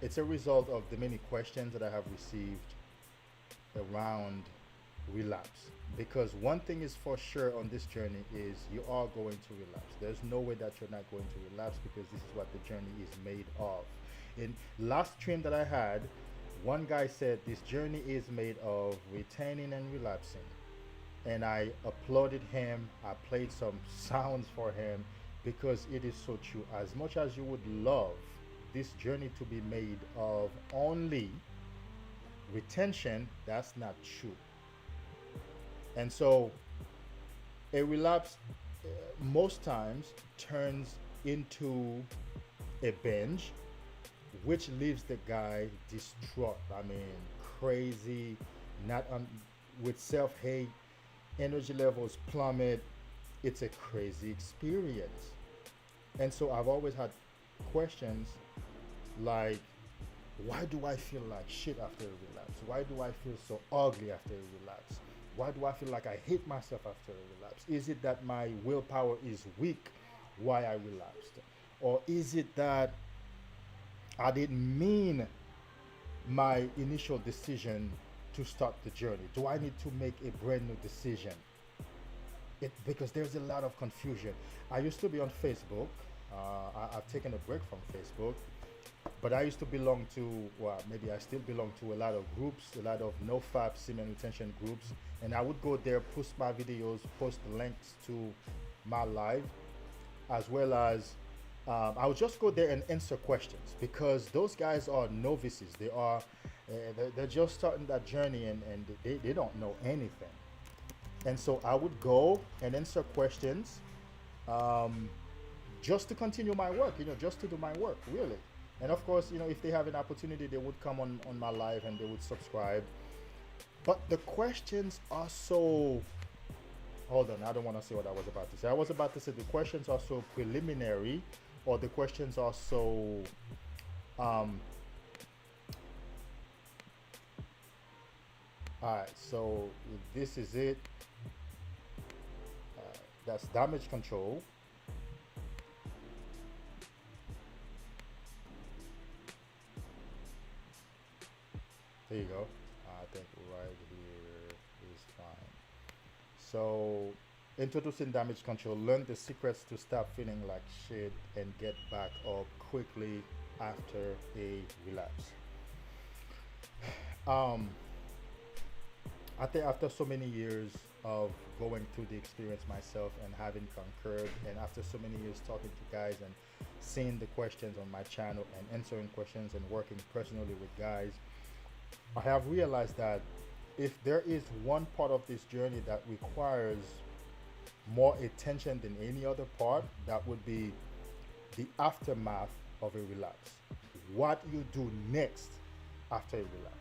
it's a result of the many questions that I have received around relapse. Because one thing is for sure on this journey is you are going to relapse. There's no way that you're not going to relapse, because this is what the journey is made of. In last stream that I had, one guy said this journey is made of retaining and relapsing. And I applauded him. I played some sounds for him, because it is so true. As much as you would love this journey to be made of only retention, that's not true. And so a relapse most times turns into a binge, which leaves the guy distraught. I mean, crazy, with self-hate, energy levels plummet. It's a crazy experience. And so I've always had questions like, why do I feel like shit after a relapse? Why do I feel so ugly after a relapse? Why do I feel like I hate myself after a relapse? Is it that my willpower is weak, why I relapsed? Or is it that I didn't mean my initial decision to start the journey? Do I need to make a brand new decision? Because there's a lot of confusion. I used to be on Facebook. I've taken a break from Facebook, but I used to belong to, well, maybe I still belong to a lot of groups, a lot of no-fap semen retention groups, and I would go there, post my videos, post links to my live, as well as I would just go there and answer questions, because those guys are novices. They're just starting that journey, and they don't know anything. And so I would go and answer questions, just to continue my work, just to do my work, really. And of course, if they have an opportunity, they would come on my live and they would subscribe. But the questions are so, hold on, I don't want to say what I was about to say. I was about to say the questions are so preliminary, or the questions are so, all right, so this is it. That's damage control. There you go. I think right here is fine. So, introducing damage control. Learn the secrets to stop feeling like shit and get back up quickly after a relapse. I think after so many years of going through the experience myself and having conquered, and after so many years talking to guys and seeing the questions on my channel and answering questions and working personally with guys, I have realized that if there is one part of this journey that requires more attention than any other part, that would be the aftermath of a relapse. What you do next after a relapse.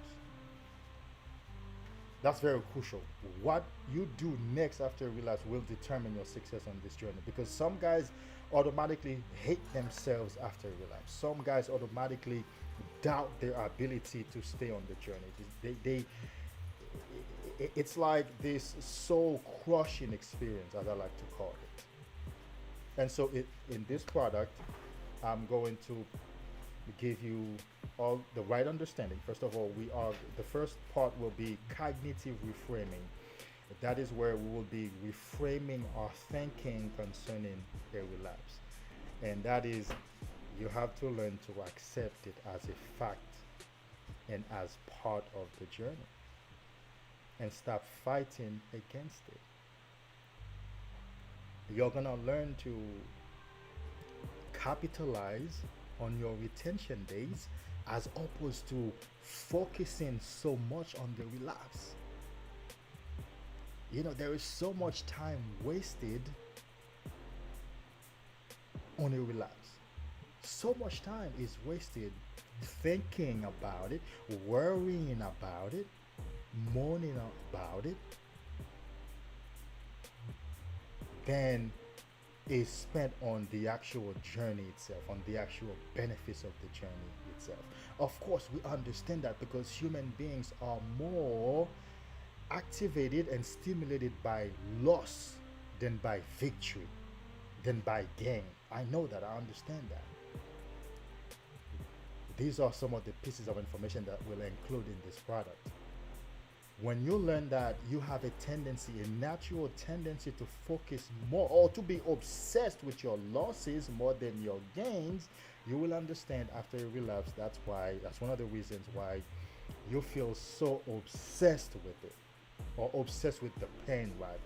That's very crucial. What you do next after a relapse will determine your success on this journey, because some guys automatically hate themselves after a relapse. Some guys automatically doubt their ability to stay on the journey. It's like this soul crushing experience, as I like to call it. And so in this product, I'm going to give you all the right understanding. First of all, the first part will be cognitive reframing. That is where we will be reframing our thinking concerning a relapse. And that is, you have to learn to accept it as a fact and as part of the journey, and stop fighting against it. You're gonna learn to capitalize on your retention days, as opposed to focusing so much on the relapse. There is so much time wasted on a relapse. So much time is wasted thinking about it, worrying about it, moaning about it, than is spent on the actual journey itself, on the actual benefits of the journey itself. Of course, we understand that, because human beings are more activated and stimulated by loss than by victory, than by gain. I know that, I understand that. These are some of the pieces of information that we'll include in this product. When you learn that you have a natural tendency to focus more, or to be obsessed with your losses more than your gains, you will understand after a relapse, that's one of the reasons why you feel so obsessed with it, or obsessed with the pain rather.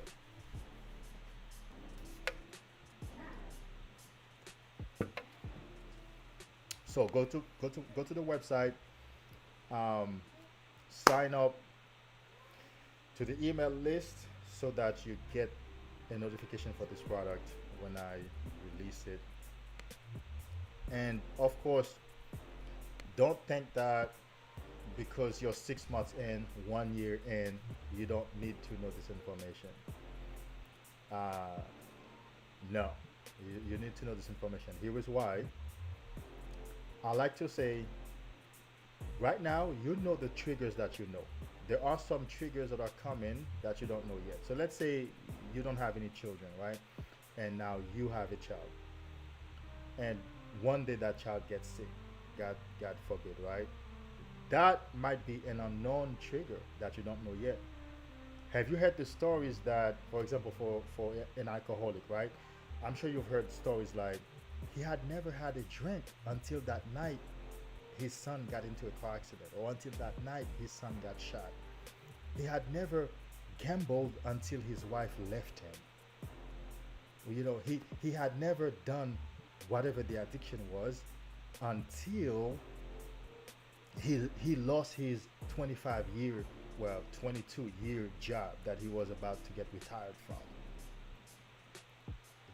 So go to the website, sign up to the email list so that you get a notification for this product when I release it. And of course, don't think that because you're 6 months in, 1 year in, you don't need to know this information. No, you need to know this information. Here is why. I like to say, right now, you know the triggers that you know. There are some triggers that are coming that you don't know yet. So let's say you don't have any children, right? And now you have a child. And one day that child gets sick, God forbid, right? that might be an unknown trigger that you don't know yet. Have you heard the stories that, for example, for an alcoholic, right? I'm sure you've heard stories like he had never had a drink until that night his son got into a car accident, or until that night his son got shot. He had never gambled until his wife left him. You know, he had never done whatever the addiction was until he lost his 22-year job that he was about to get retired from.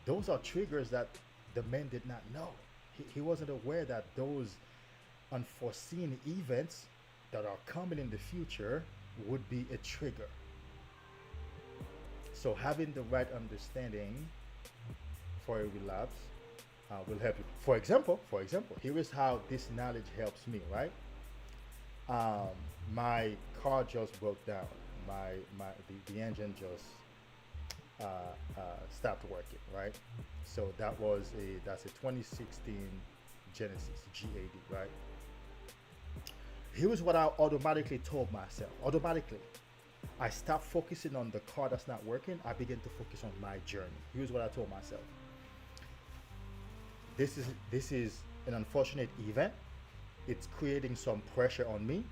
Those are triggers that the man did not know. He wasn't aware that those unforeseen events that are coming in the future would be a trigger. So having the right understanding for a relapse will help you. For example, here is how this knowledge helps me, right? My car just broke down. The engine just stopped working, right? So that's a 2016 Genesis G80, right? Here's what I automatically told myself. Automatically, I stopped focusing on the car that's not working. I began to focus on my journey. Here's what I told myself. This is an unfortunate event. It's creating some pressure on me.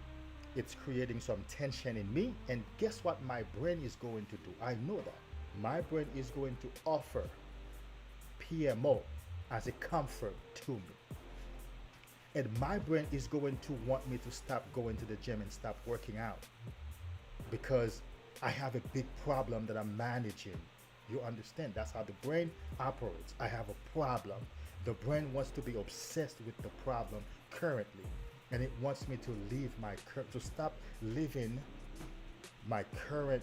It's creating some tension in me. And guess what my brain is going to do? I know that. My brain is going to offer PMO as a comfort to me. And my brain is going to want me to stop going to the gym and stop working out because I have a big problem that I'm managing. You understand? That's how the brain operates. I have a problem. The brain wants to be obsessed with the problem currently, and it wants me to stop living my current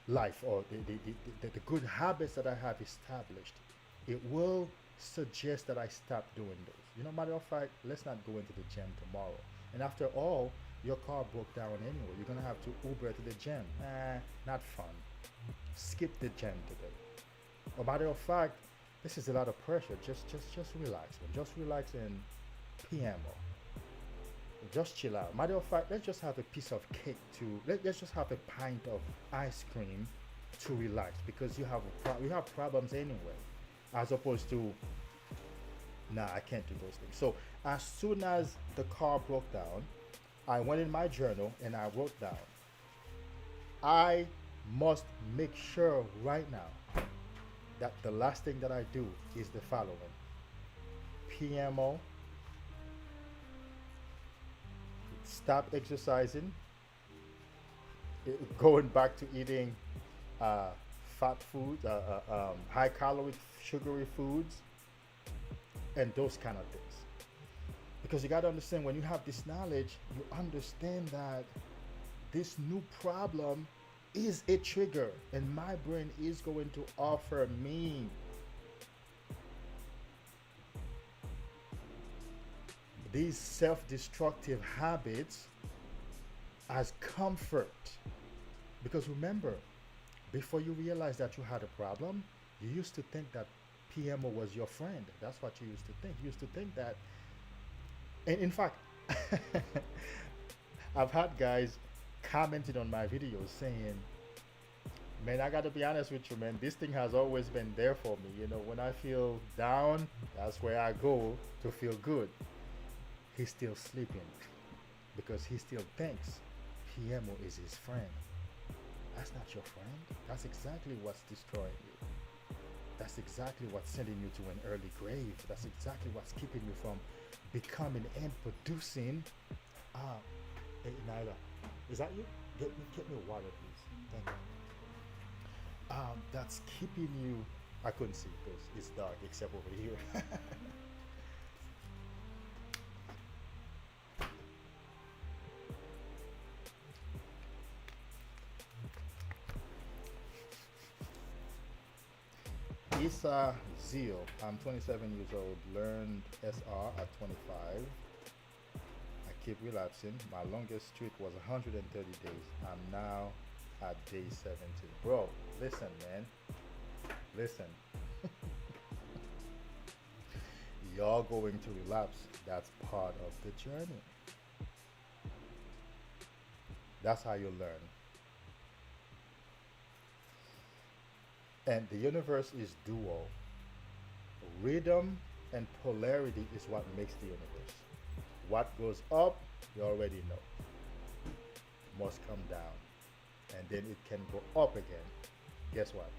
life, or the good habits that I have established. It will suggest that I stop doing those. You know, matter of fact, let's not go into the gym tomorrow. And after all, your car broke down anyway. You're gonna have to Uber to the gym. Not fun. Skip the gym today. Or matter of fact, this is a lot of pressure. Just relax. Just relax and PMO. Just chill out. Matter of fact, let's just have a piece of cake let's just have a pint of ice cream to relax, because you have problems anyway, as opposed to, nah, I can't do those things. So as soon as the car broke down, I went in my journal and I wrote down, I must make sure right now that the last thing that I do is the following: PMO, stop exercising, going back to eating fat foods, high calorie, sugary foods, and those kind of things. Because you got to understand, when you have this knowledge, you understand that this new problem is a trigger, and my brain is going to offer me these self-destructive habits as comfort. Because remember, before you realize that you had a problem, you used to think that PMO was your friend. That's what you used to think. You used to think that, and in fact, I've had guys commented on my videos saying, man, I gotta be honest with you, man, this thing has always been there for me. You know, when I feel down, that's where I go to feel good. He's still sleeping because he still thinks PMO is his friend. That's not your friend. That's exactly what's destroying you. That's exactly what's sending you to an early grave. That's exactly what's keeping you from becoming and producing. Hey, Nyla, is that you? Get me water, please. Thank you. That's keeping you. I couldn't see because it's dark except over here. Isa Zeal, I'm 27 years old, learned SR at 25. I keep relapsing. My longest streak was 130 days. I'm now at day 70. Bro, listen, man. Listen. You're going to relapse. That's part of the journey. That's how you learn. And the universe is dual. Rhythm and polarity is what makes the universe. What goes up, you already know, must come down. And then it can go up again. Guess what?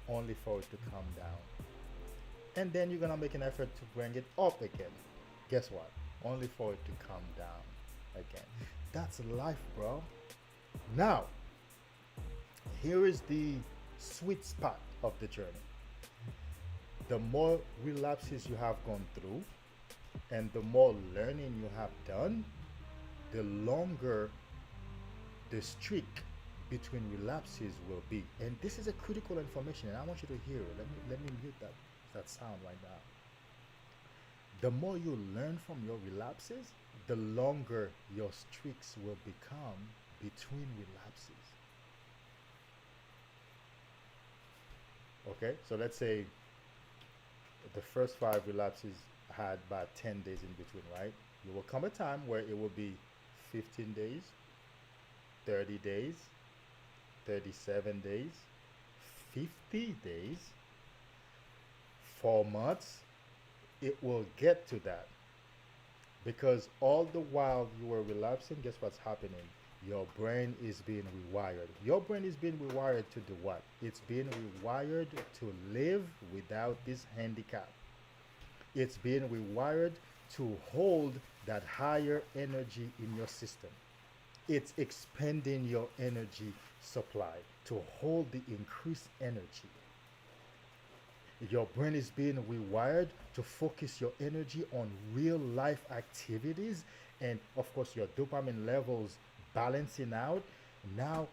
Only for it to come down. And then you're gonna make an effort to bring it up again. Guess what? Only for it to come down again. That's life, bro. Now, here is the sweet spot of the journey. The more relapses you have gone through and the more learning you have done, the longer the streak between relapses will be. And this is a critical information, and I want you to hear it. Let me mute that sound right now. The more you learn from your relapses, the longer your streaks will become between relapses. Okay, so let's say the first 5 relapses had about 10 days in between, right? There will come a time where it will be 15 days, 30 days, 37 days, 50 days, 4 months. It will get to that. Because all the while you were relapsing, guess what's happening? Your brain is being rewired. Your brain is being rewired to do what? It's being rewired to live without this handicap. It's being rewired to hold that higher energy in your system. It's expanding your energy supply to hold the increased energy. Your brain is being rewired to focus your energy on real life activities, and of course your dopamine levels balancing out. Now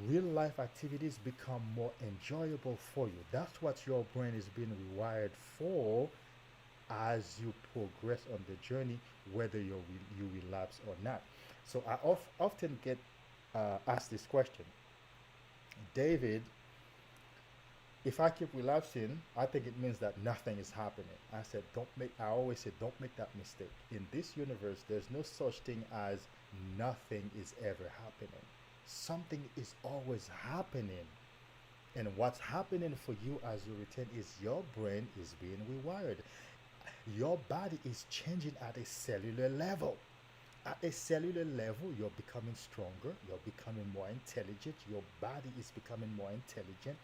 real life activities become more enjoyable for you. That's what your brain is being rewired for as you progress on the journey, whether you relapse or not. So I often get asked this question, David, if I keep relapsing, I think it means that nothing is happening. I always say, don't make that mistake. In this universe, there's no such thing as nothing is ever happening. Something is always happening. And what's happening for you as you return is your brain is being rewired. Your body is changing at a cellular level. At a cellular level, you're becoming stronger, you're becoming more intelligent, your body is becoming more intelligent.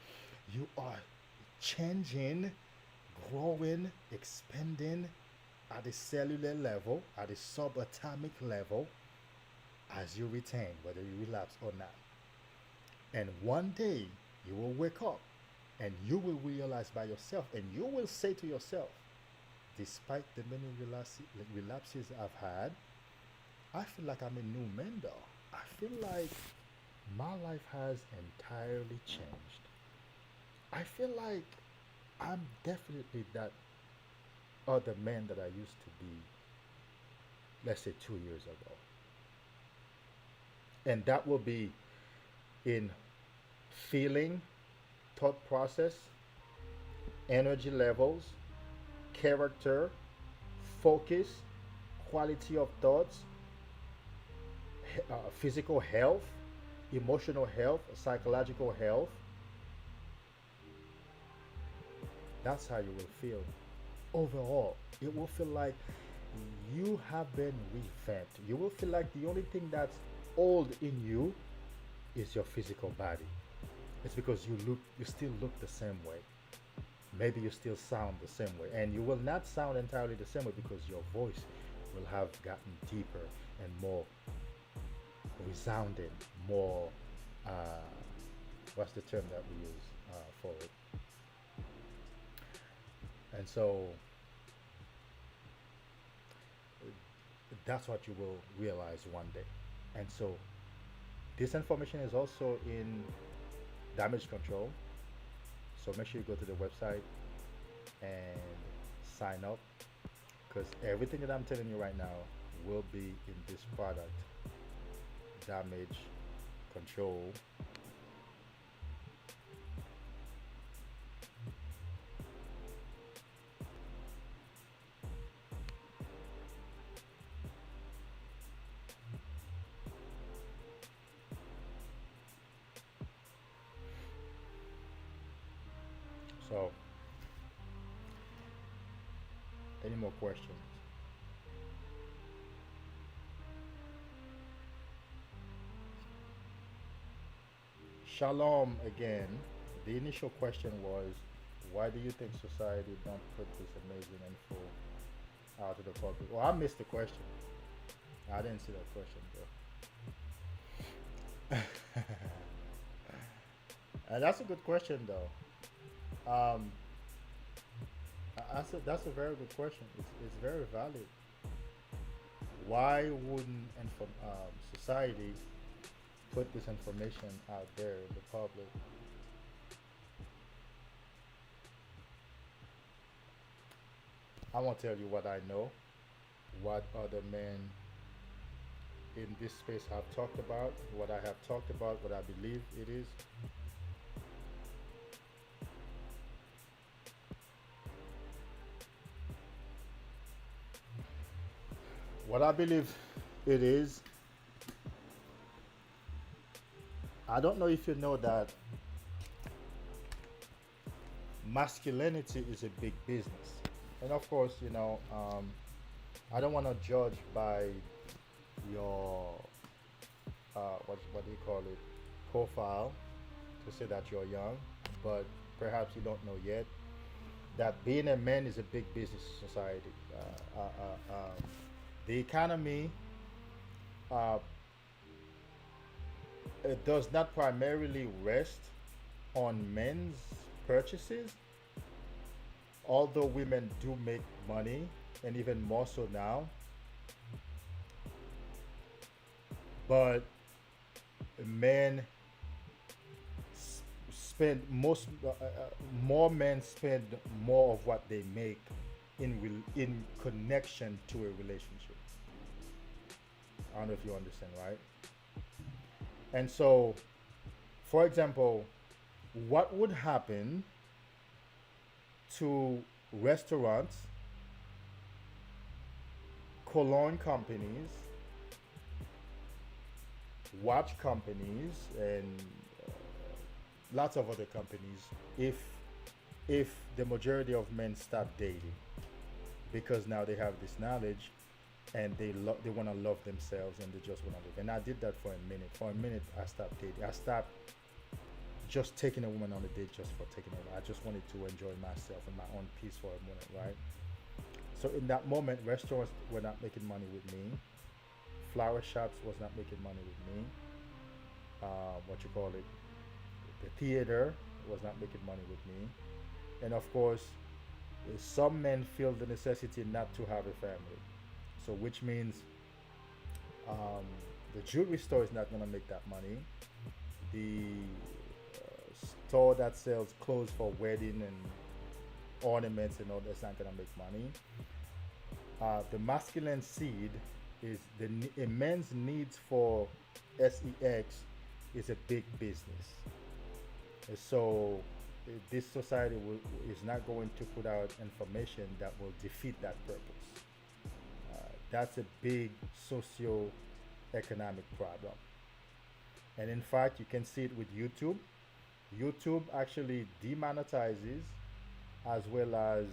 You are changing, growing, expanding at a cellular level, at a subatomic level, as you retain, whether you relapse or not. And one day you will wake up and you will realize by yourself, and you will say to yourself, despite the many relapses I've had, I feel like I'm a new man though. I feel like my life has entirely changed. I feel like I'm definitely that other man that I used to be, let's say 2 years ago. And that will be in feeling, thought process, energy levels, character, focus, quality of thoughts, physical health, emotional health, psychological health. That's how you will feel. Overall, it will feel like you have been revamped. You will feel like the only thing that's old in you is your physical body. It's because you still look the same way. Maybe you still sound the same way, and you will not sound entirely the same way because your voice will have gotten deeper and more resounding, more what's the term that we use for it? And so that's what you will realize one day. And so this information is also in damage control. So make sure you go to the website and sign up, because everything that I'm telling you right now will be in this product, damage control. So, any more questions? Shalom again. The initial question was, why do you think society don't put this amazing info out to the public? Well, I missed the question. I didn't see that question, bro. And that's a good question, though. That's a very good question. It's very valid. Why wouldn't society put this information out there in the public? I won't tell you what I know, what other men in this space have talked about, what I have talked about, what I believe it is. What I believe it is, I don't know if you know that masculinity is a big business. And of course, I don't want to judge by your, what do you call it, profile to say that you're young, but perhaps you don't know yet that being a man is a big business in society. The economy, it does not primarily rest on men's purchases, although women do make money, and even more so now. But men spend more men spend more of what they make in connection to a relationship. I don't know if you understand, right? And so, for example, what would happen to restaurants, cologne companies, watch companies, and lots of other companies if the majority of men stop dating? Because now they have this knowledge and they want to love themselves and they just want to live. And I did that for a minute. For a minute, I stopped dating. I stopped just taking a woman on a date just for taking her. I just wanted to enjoy myself and my own peace for a moment, right? So in that moment, restaurants were not making money with me. Flower shops was not making money with me. The theater was not making money with me. And of course, some men feel the necessity not to have a family. So which means the jewelry store is not going to make that money. The store that sells clothes for wedding and ornaments and all that's not going to make money. The masculine seed is a man's needs for sex is a big business. And so this society is not going to put out information that will defeat that purpose. That's a big socio-economic problem. And in fact, you can see it with YouTube. YouTube actually demonetizes as well as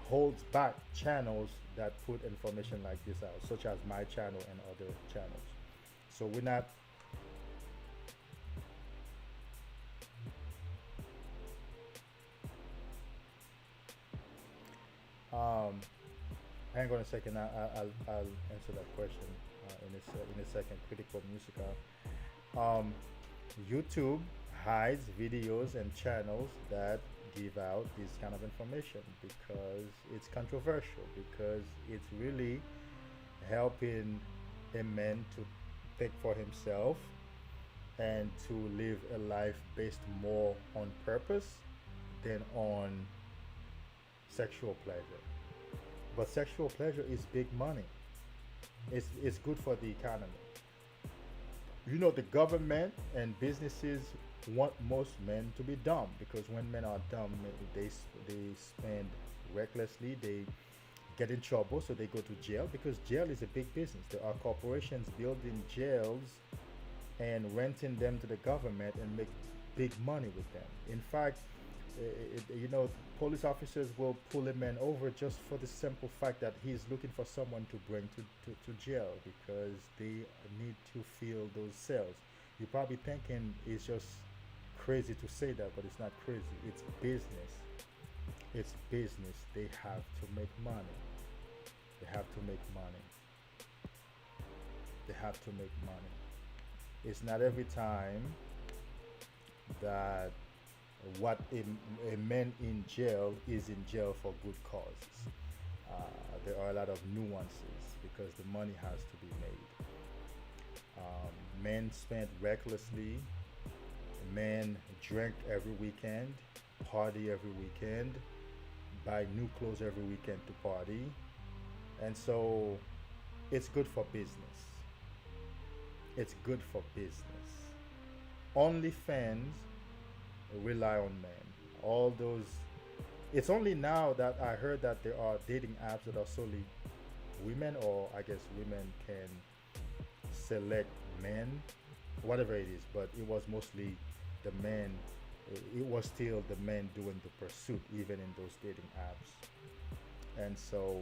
holds back channels that put information like this out, such as my channel and other channels. So we're not hang on a second. I'll answer that question in a second. Critical Musica. YouTube hides videos and channels that give out this kind of information because it's controversial, because it's really helping a man to think for himself and to live a life based more on purpose than on sexual pleasure. But sexual pleasure is big money. It's good for the economy. The government and businesses want most men to be dumb, because when men are dumb, they spend recklessly, they get in trouble, so they go to jail, because jail is a big business. There are corporations building jails and renting them to the government and make big money with them. In fact, you know, police officers will pull a man over just for the simple fact that he's looking for someone to bring to jail because they need to fill those cells. You're probably thinking it's just crazy to say that, but it's not crazy. It's business. It's business. They have to make money. They have to make money. They have to make money. It's not every time that what a man in jail is in jail for good causes. There are a lot of nuances because the money has to be made. Men spend recklessly. Men drink every weekend, party every weekend, buy new clothes every weekend to party. And so it's good for business. It's good for business. OnlyFans rely on men. All those. It's only now that I heard that there are dating apps that are solely women, or I guess women can select men, whatever it is. But it was mostly the men. It was still the men doing the pursuit, even in those dating apps. And so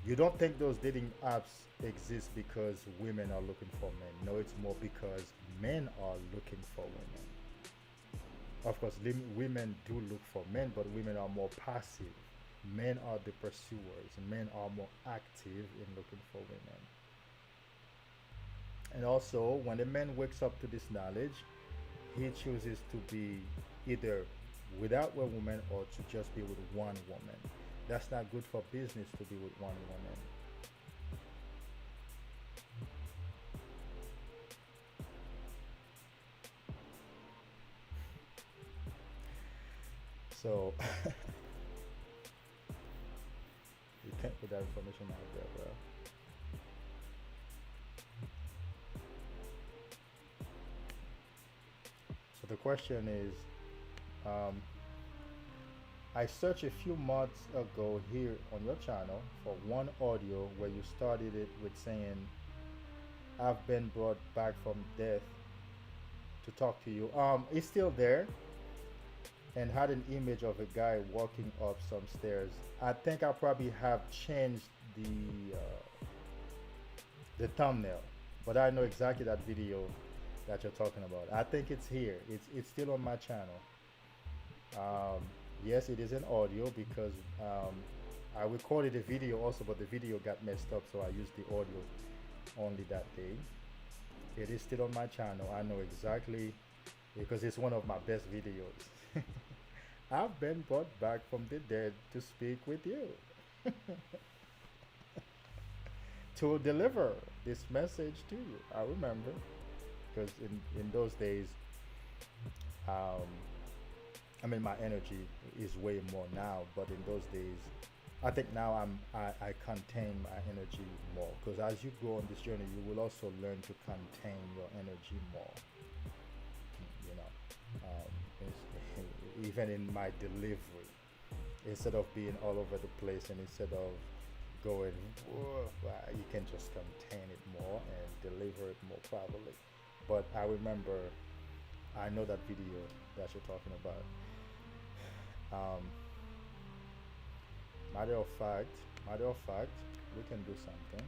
you don't think those dating apps exist because women are looking for men. No, it's more because men are looking for women. Of course, women do look for men, but women are more passive. Men are the pursuers. Men are more active in looking for women. And also, when a man wakes up to this knowledge, he chooses to be either without one woman or to just be with one woman. That's not good for business to be with one woman. So you can't put that information out there, bro. So the question is, I searched a few months ago here on your channel for one audio where you started it with saying, I've been brought back from death to talk to you. It's still there, and had an image of a guy walking up some stairs. I think I probably have changed the thumbnail, but I know exactly that video that you're talking about. I think it's here. It's still on my channel. Yes, it is an audio because I recorded a video also, but the video got messed up, so I used the audio only that day. It is still on my channel. I know exactly because it's one of my best videos. I've been brought back from the dead to speak with you. To deliver this message to you. I remember because in those days, I mean, my energy is way more now, but in those days, I think now I contain my energy more, because as you go on this journey, you will also learn to contain your energy more. You know, even in my delivery, instead of being all over the place and instead of going, you can just contain it more and deliver it more properly. But I remember, I know that video that you're talking about. Matter of fact, we can do something.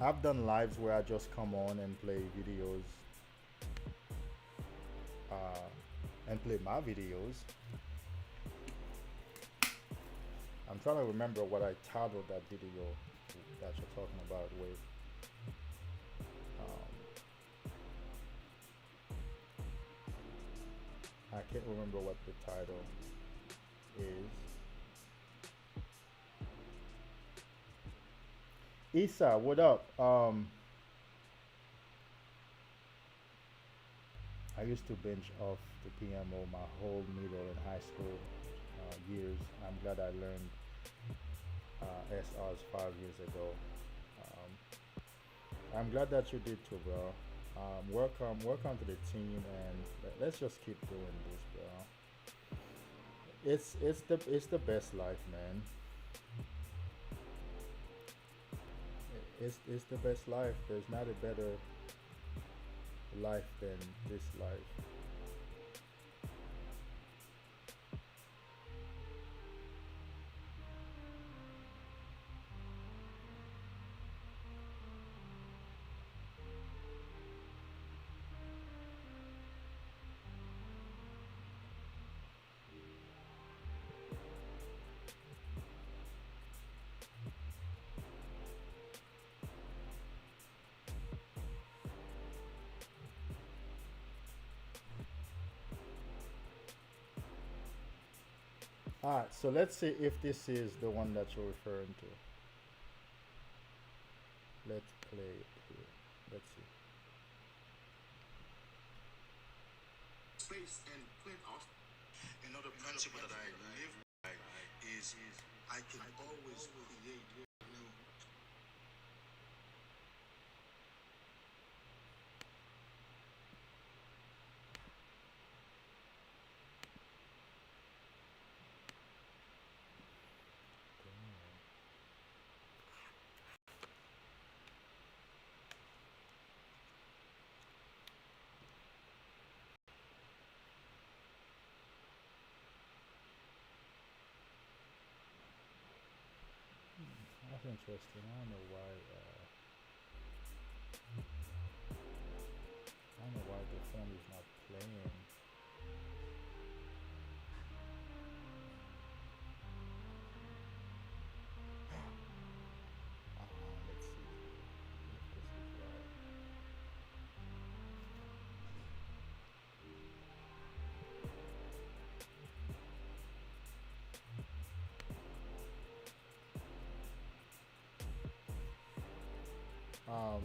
I've done lives where I just come on and play videos, and play my videos. I'm trying to remember what I titled that video that you're talking about with. I can't remember what the title is. Issa, what up? I used to binge off the PMO my whole middle and high school years. I'm glad I learned SRs 5 years ago. I'm glad that you did too, bro. Welcome to the team, and let's just keep doing this, bro. It's the best life, man. It's the best life. There's not a better life than this life. All right, so let's see if this is the one that you're referring to. Let's play it here. Let's see. Space and print off. Another principle that I live by is I can always create new. That's interesting. I don't know why. I don't know why the phone is not playing. Let's see if this is right. Um,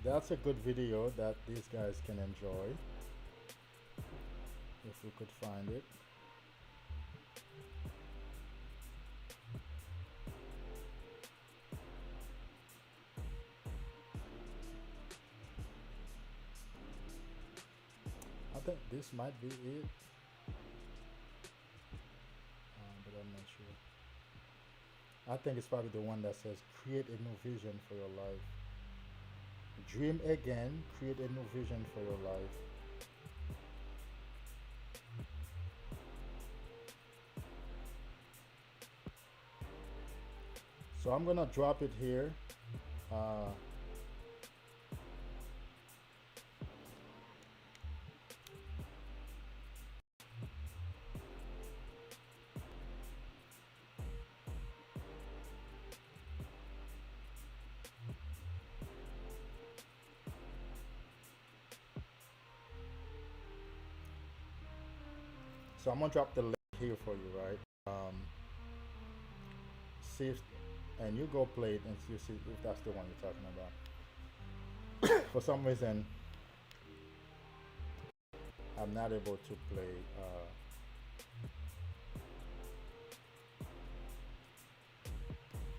that's a good video that these guys can enjoy if we could find it. I think this might be it, but I'm not sure. I think it's probably the one that says create a new vision for your life. Dream again, create a new vision for your life. So I'm gonna drop it here. So I'm gonna drop the link here for you, right? See if, and you go play it and you see if that's the one you're talking about. For some reason, I'm not able to play.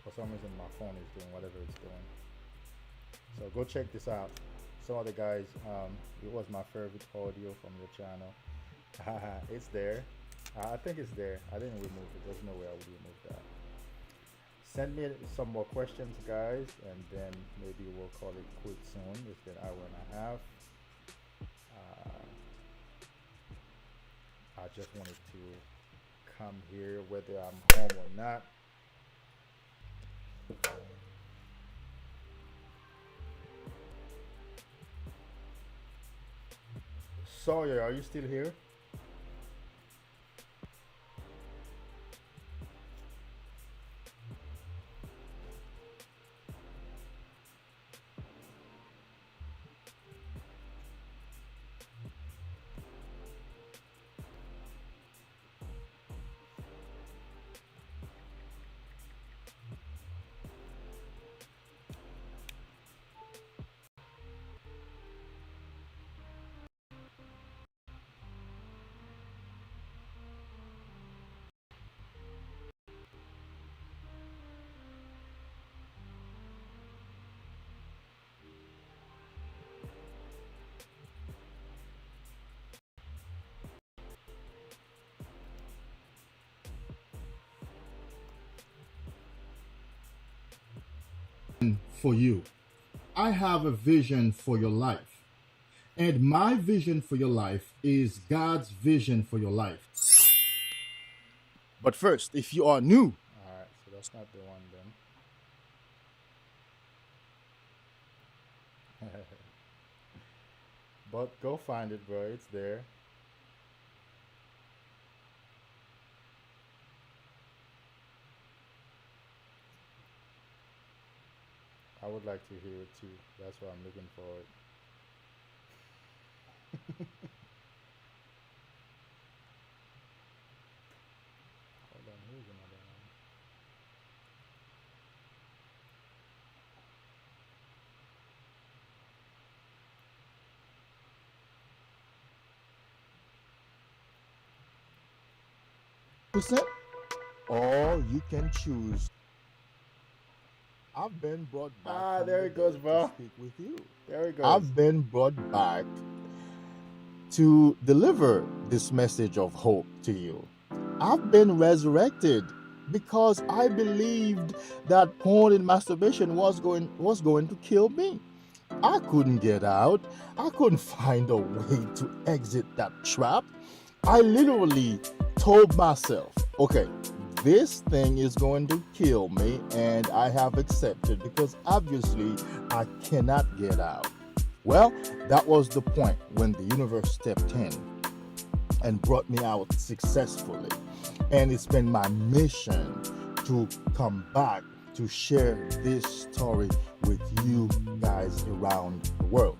For some reason, my phone is doing whatever it's doing. So go check this out. Some of the guys, it was my favorite audio from your channel. It's there. I think it's there. I didn't remove it. There's no way I would remove that. Send me some more questions, guys, and then maybe we'll call it quit soon. It's been an hour and a half. I just wanted to come here whether I'm home or not. Sawyer, are you still here? For you. I have a vision for your life. And my vision for your life is God's vision for your life. But first, if you are new, All right, so that's not the one then. But go find it, bro. It's there. I would like to hear it too. That's why I'm looking for it. Hold on, here's another one. percent, or you can choose. I've been brought back. Ah, from there the it goes, dead bro. To speak with you. There it goes. I've been brought back to deliver this message of hope to you. I've been resurrected because I believed that porn and masturbation was going to kill me. I couldn't get out. I couldn't find a way to exit that trap. I literally told myself, okay, this thing is going to kill me, and I have accepted because obviously I cannot get out. Well, that was the point when the universe stepped in and brought me out successfully. And it's been my mission to come back to share this story with you guys around the world,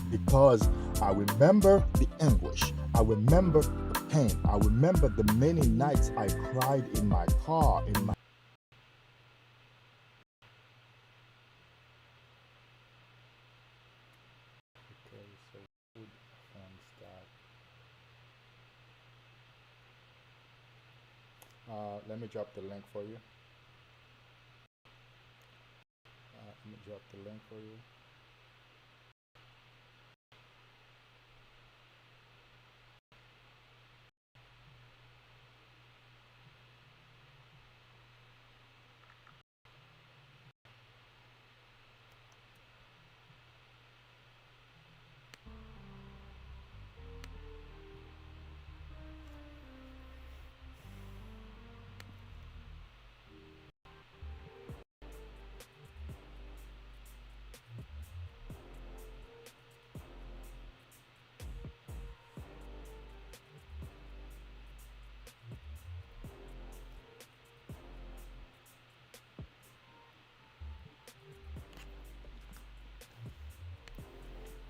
because I remember the anguish, I remember the pain, I remember the many nights I cried in my car, in my Okay, so food and start. Let me drop the link for you. Let me drop the link for you.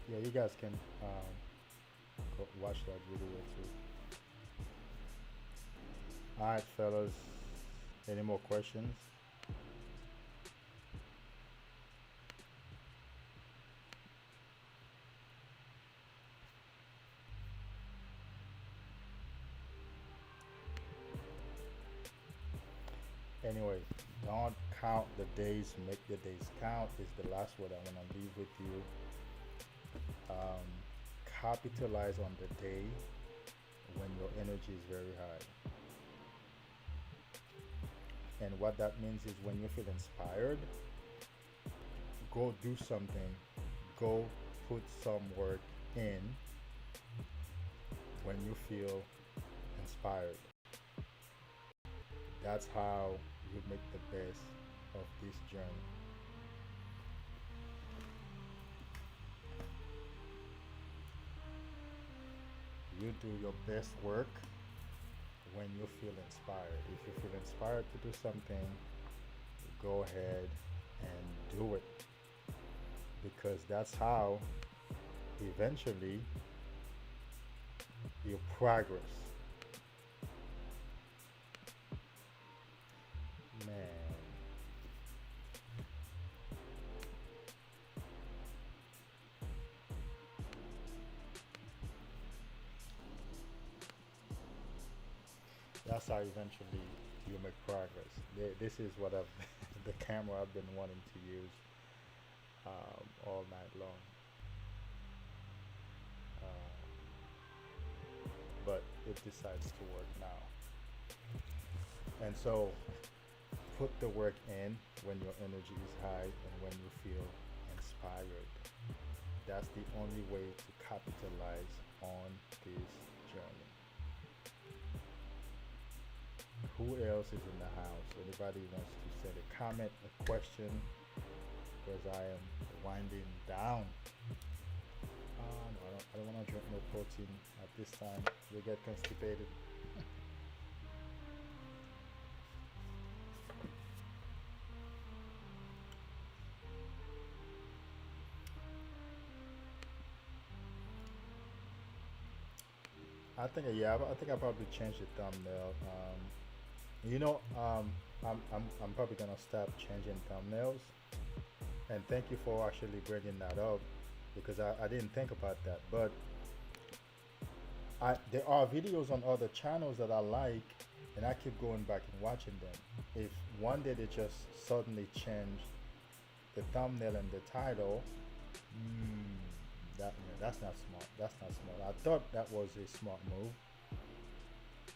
Yeah, you guys can go watch that video too. All right, fellas. Any more questions? Anyway, don't count the days, make the days count is the last word I want to leave with you. Capitalize on the day when your energy is very high. And what that means is when you feel inspired, go do something, go put some work in when you feel inspired. That's how you make the best of this journey. You do your best work when you feel inspired. If you feel inspired to do something, go ahead and do it. Because that's how eventually you progress. Man. That's how eventually you make progress. This is what I've the camera I've been wanting to use all night long. But it decides to work now. And so put the work in when your energy is high and when you feel inspired. That's the only way to capitalize on this journey. Who else is in the house? Anybody wants to send a comment, a question? Because I am winding down. No, I don't want to drink no protein at this time. You get constipated. I think I probably changed the thumbnail. I'm probably gonna stop changing thumbnails. And thank you for actually bringing that up, because I didn't think about that. But there are videos on other channels that I like, and I keep going back and watching them. If one day they just suddenly change the thumbnail and the title, that's not smart. That's not smart. I thought that was a smart move,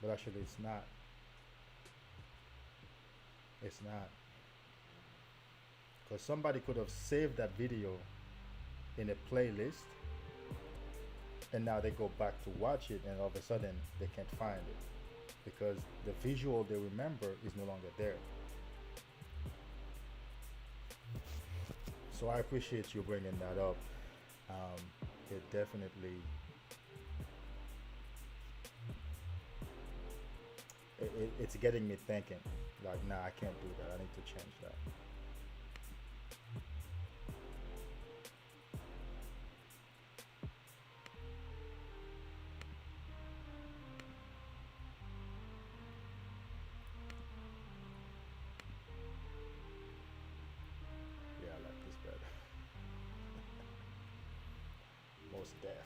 but actually it's not. It's not. Because somebody could have saved that video in a playlist, and now they go back to watch it, and all of a sudden they can't find it because the visual they remember is no longer there. So I appreciate you bringing that up. It definitely it's getting me thinking, like, nah, I can't do that. I need to change that. Yeah, I like this better. Most deaf.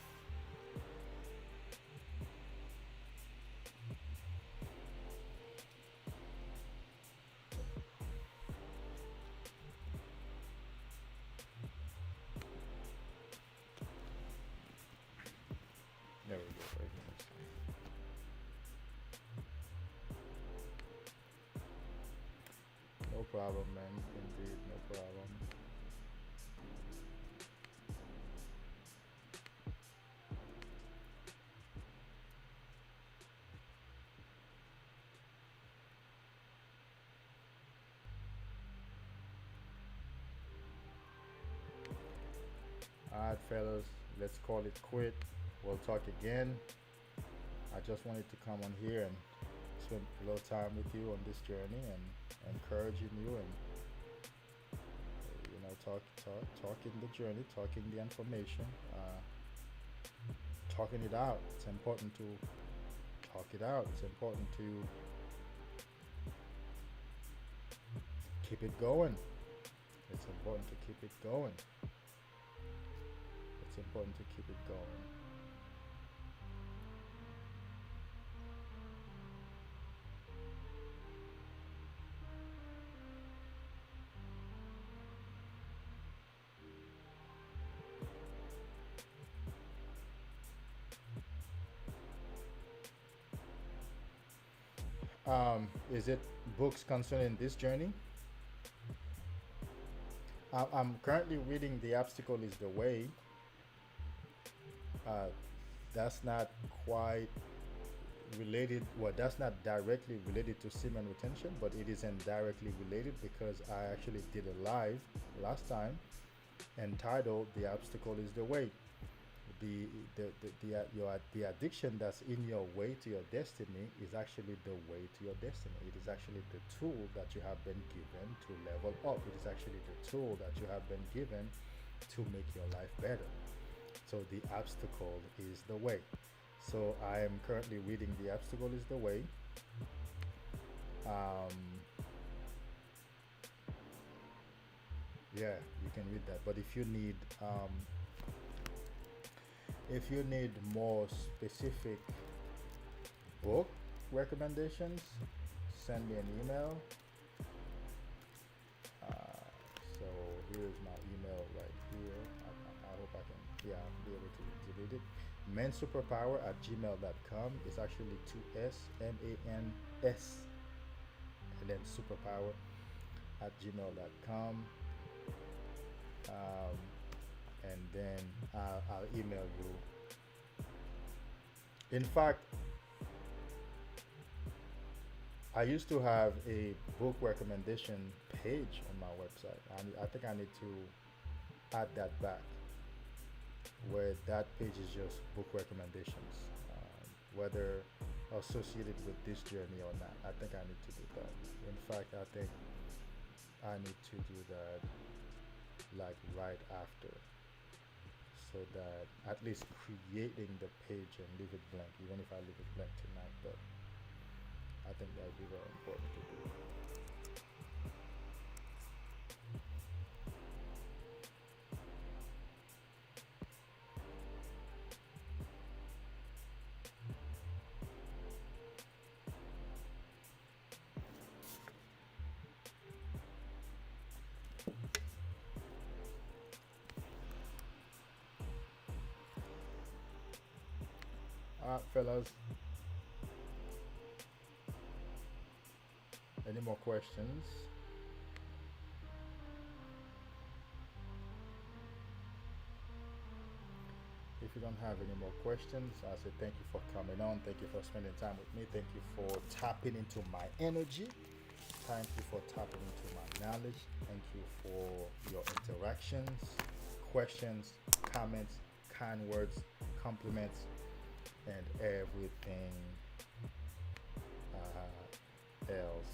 There we go. Right here. No problem, man. Indeed, no problem. Alright, fellas, let's call it quit. We'll talk again. I just wanted to come on here and spend a little time with you on this journey and encouraging you and talking the journey, talking the information, talking it out. It's important to talk it out. It's important to keep it going. It's important to keep it going. It's important to keep it going. Is it books concerning this journey? I'm currently reading The Obstacle is the Way. Uh, that's not quite related, well, that's not directly related to semen retention, but it is indirectly related because I actually did a live last time entitled The Obstacle is the Way. The addiction that's in your way to your destiny is actually the way to your destiny. It is actually the tool that you have been given to level up. It is actually the tool that you have been given to make your life better. So the obstacle is the way. So I am currently reading The Obstacle is the Way. Yeah, you can read that. But if you need more specific book recommendations, send me an email. So here's my email right here. I hope I can, yeah, I'll be able to delete it. Mensuperpower@gmail.com is actually 2S, MANS, and then superpower@gmail.com. And then I'll email you. In fact, I used to have a book recommendation page on my website. I think I need to add that back, where that page is just book recommendations, whether associated with this journey or not. I think I need to do that. In fact, I think I need to do that like right after, so that at least creating the page and leave it blank, even if I leave it blank tonight, but I think that would be very important to do. Alright, fellas. Any more questions? If you don't have any more questions, I say thank you for coming on. Thank you for spending time with me. Thank you for tapping into my energy. Thank you for tapping into my knowledge. Thank you for your interactions, questions, comments, kind words, compliments, and everything else.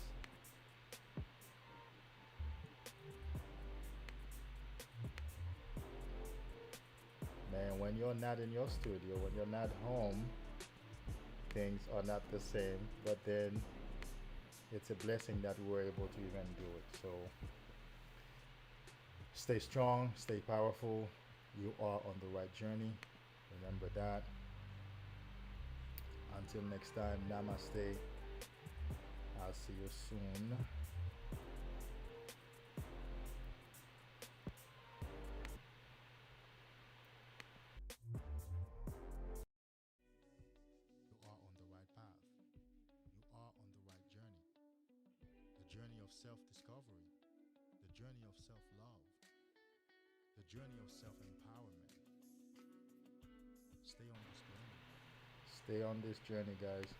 Man, when you're not in your studio, when you're not home, things are not the same, but then it's a blessing that we were able to even do it. So stay strong, stay powerful. You are on the right journey. Remember that. Until next time, namaste. I'll see you soon. You are on the right path. You are on the right journey. The journey of self-discovery. The journey of self-love. The journey of self-empowerment. Stay on this journey. Stay on this journey, guys.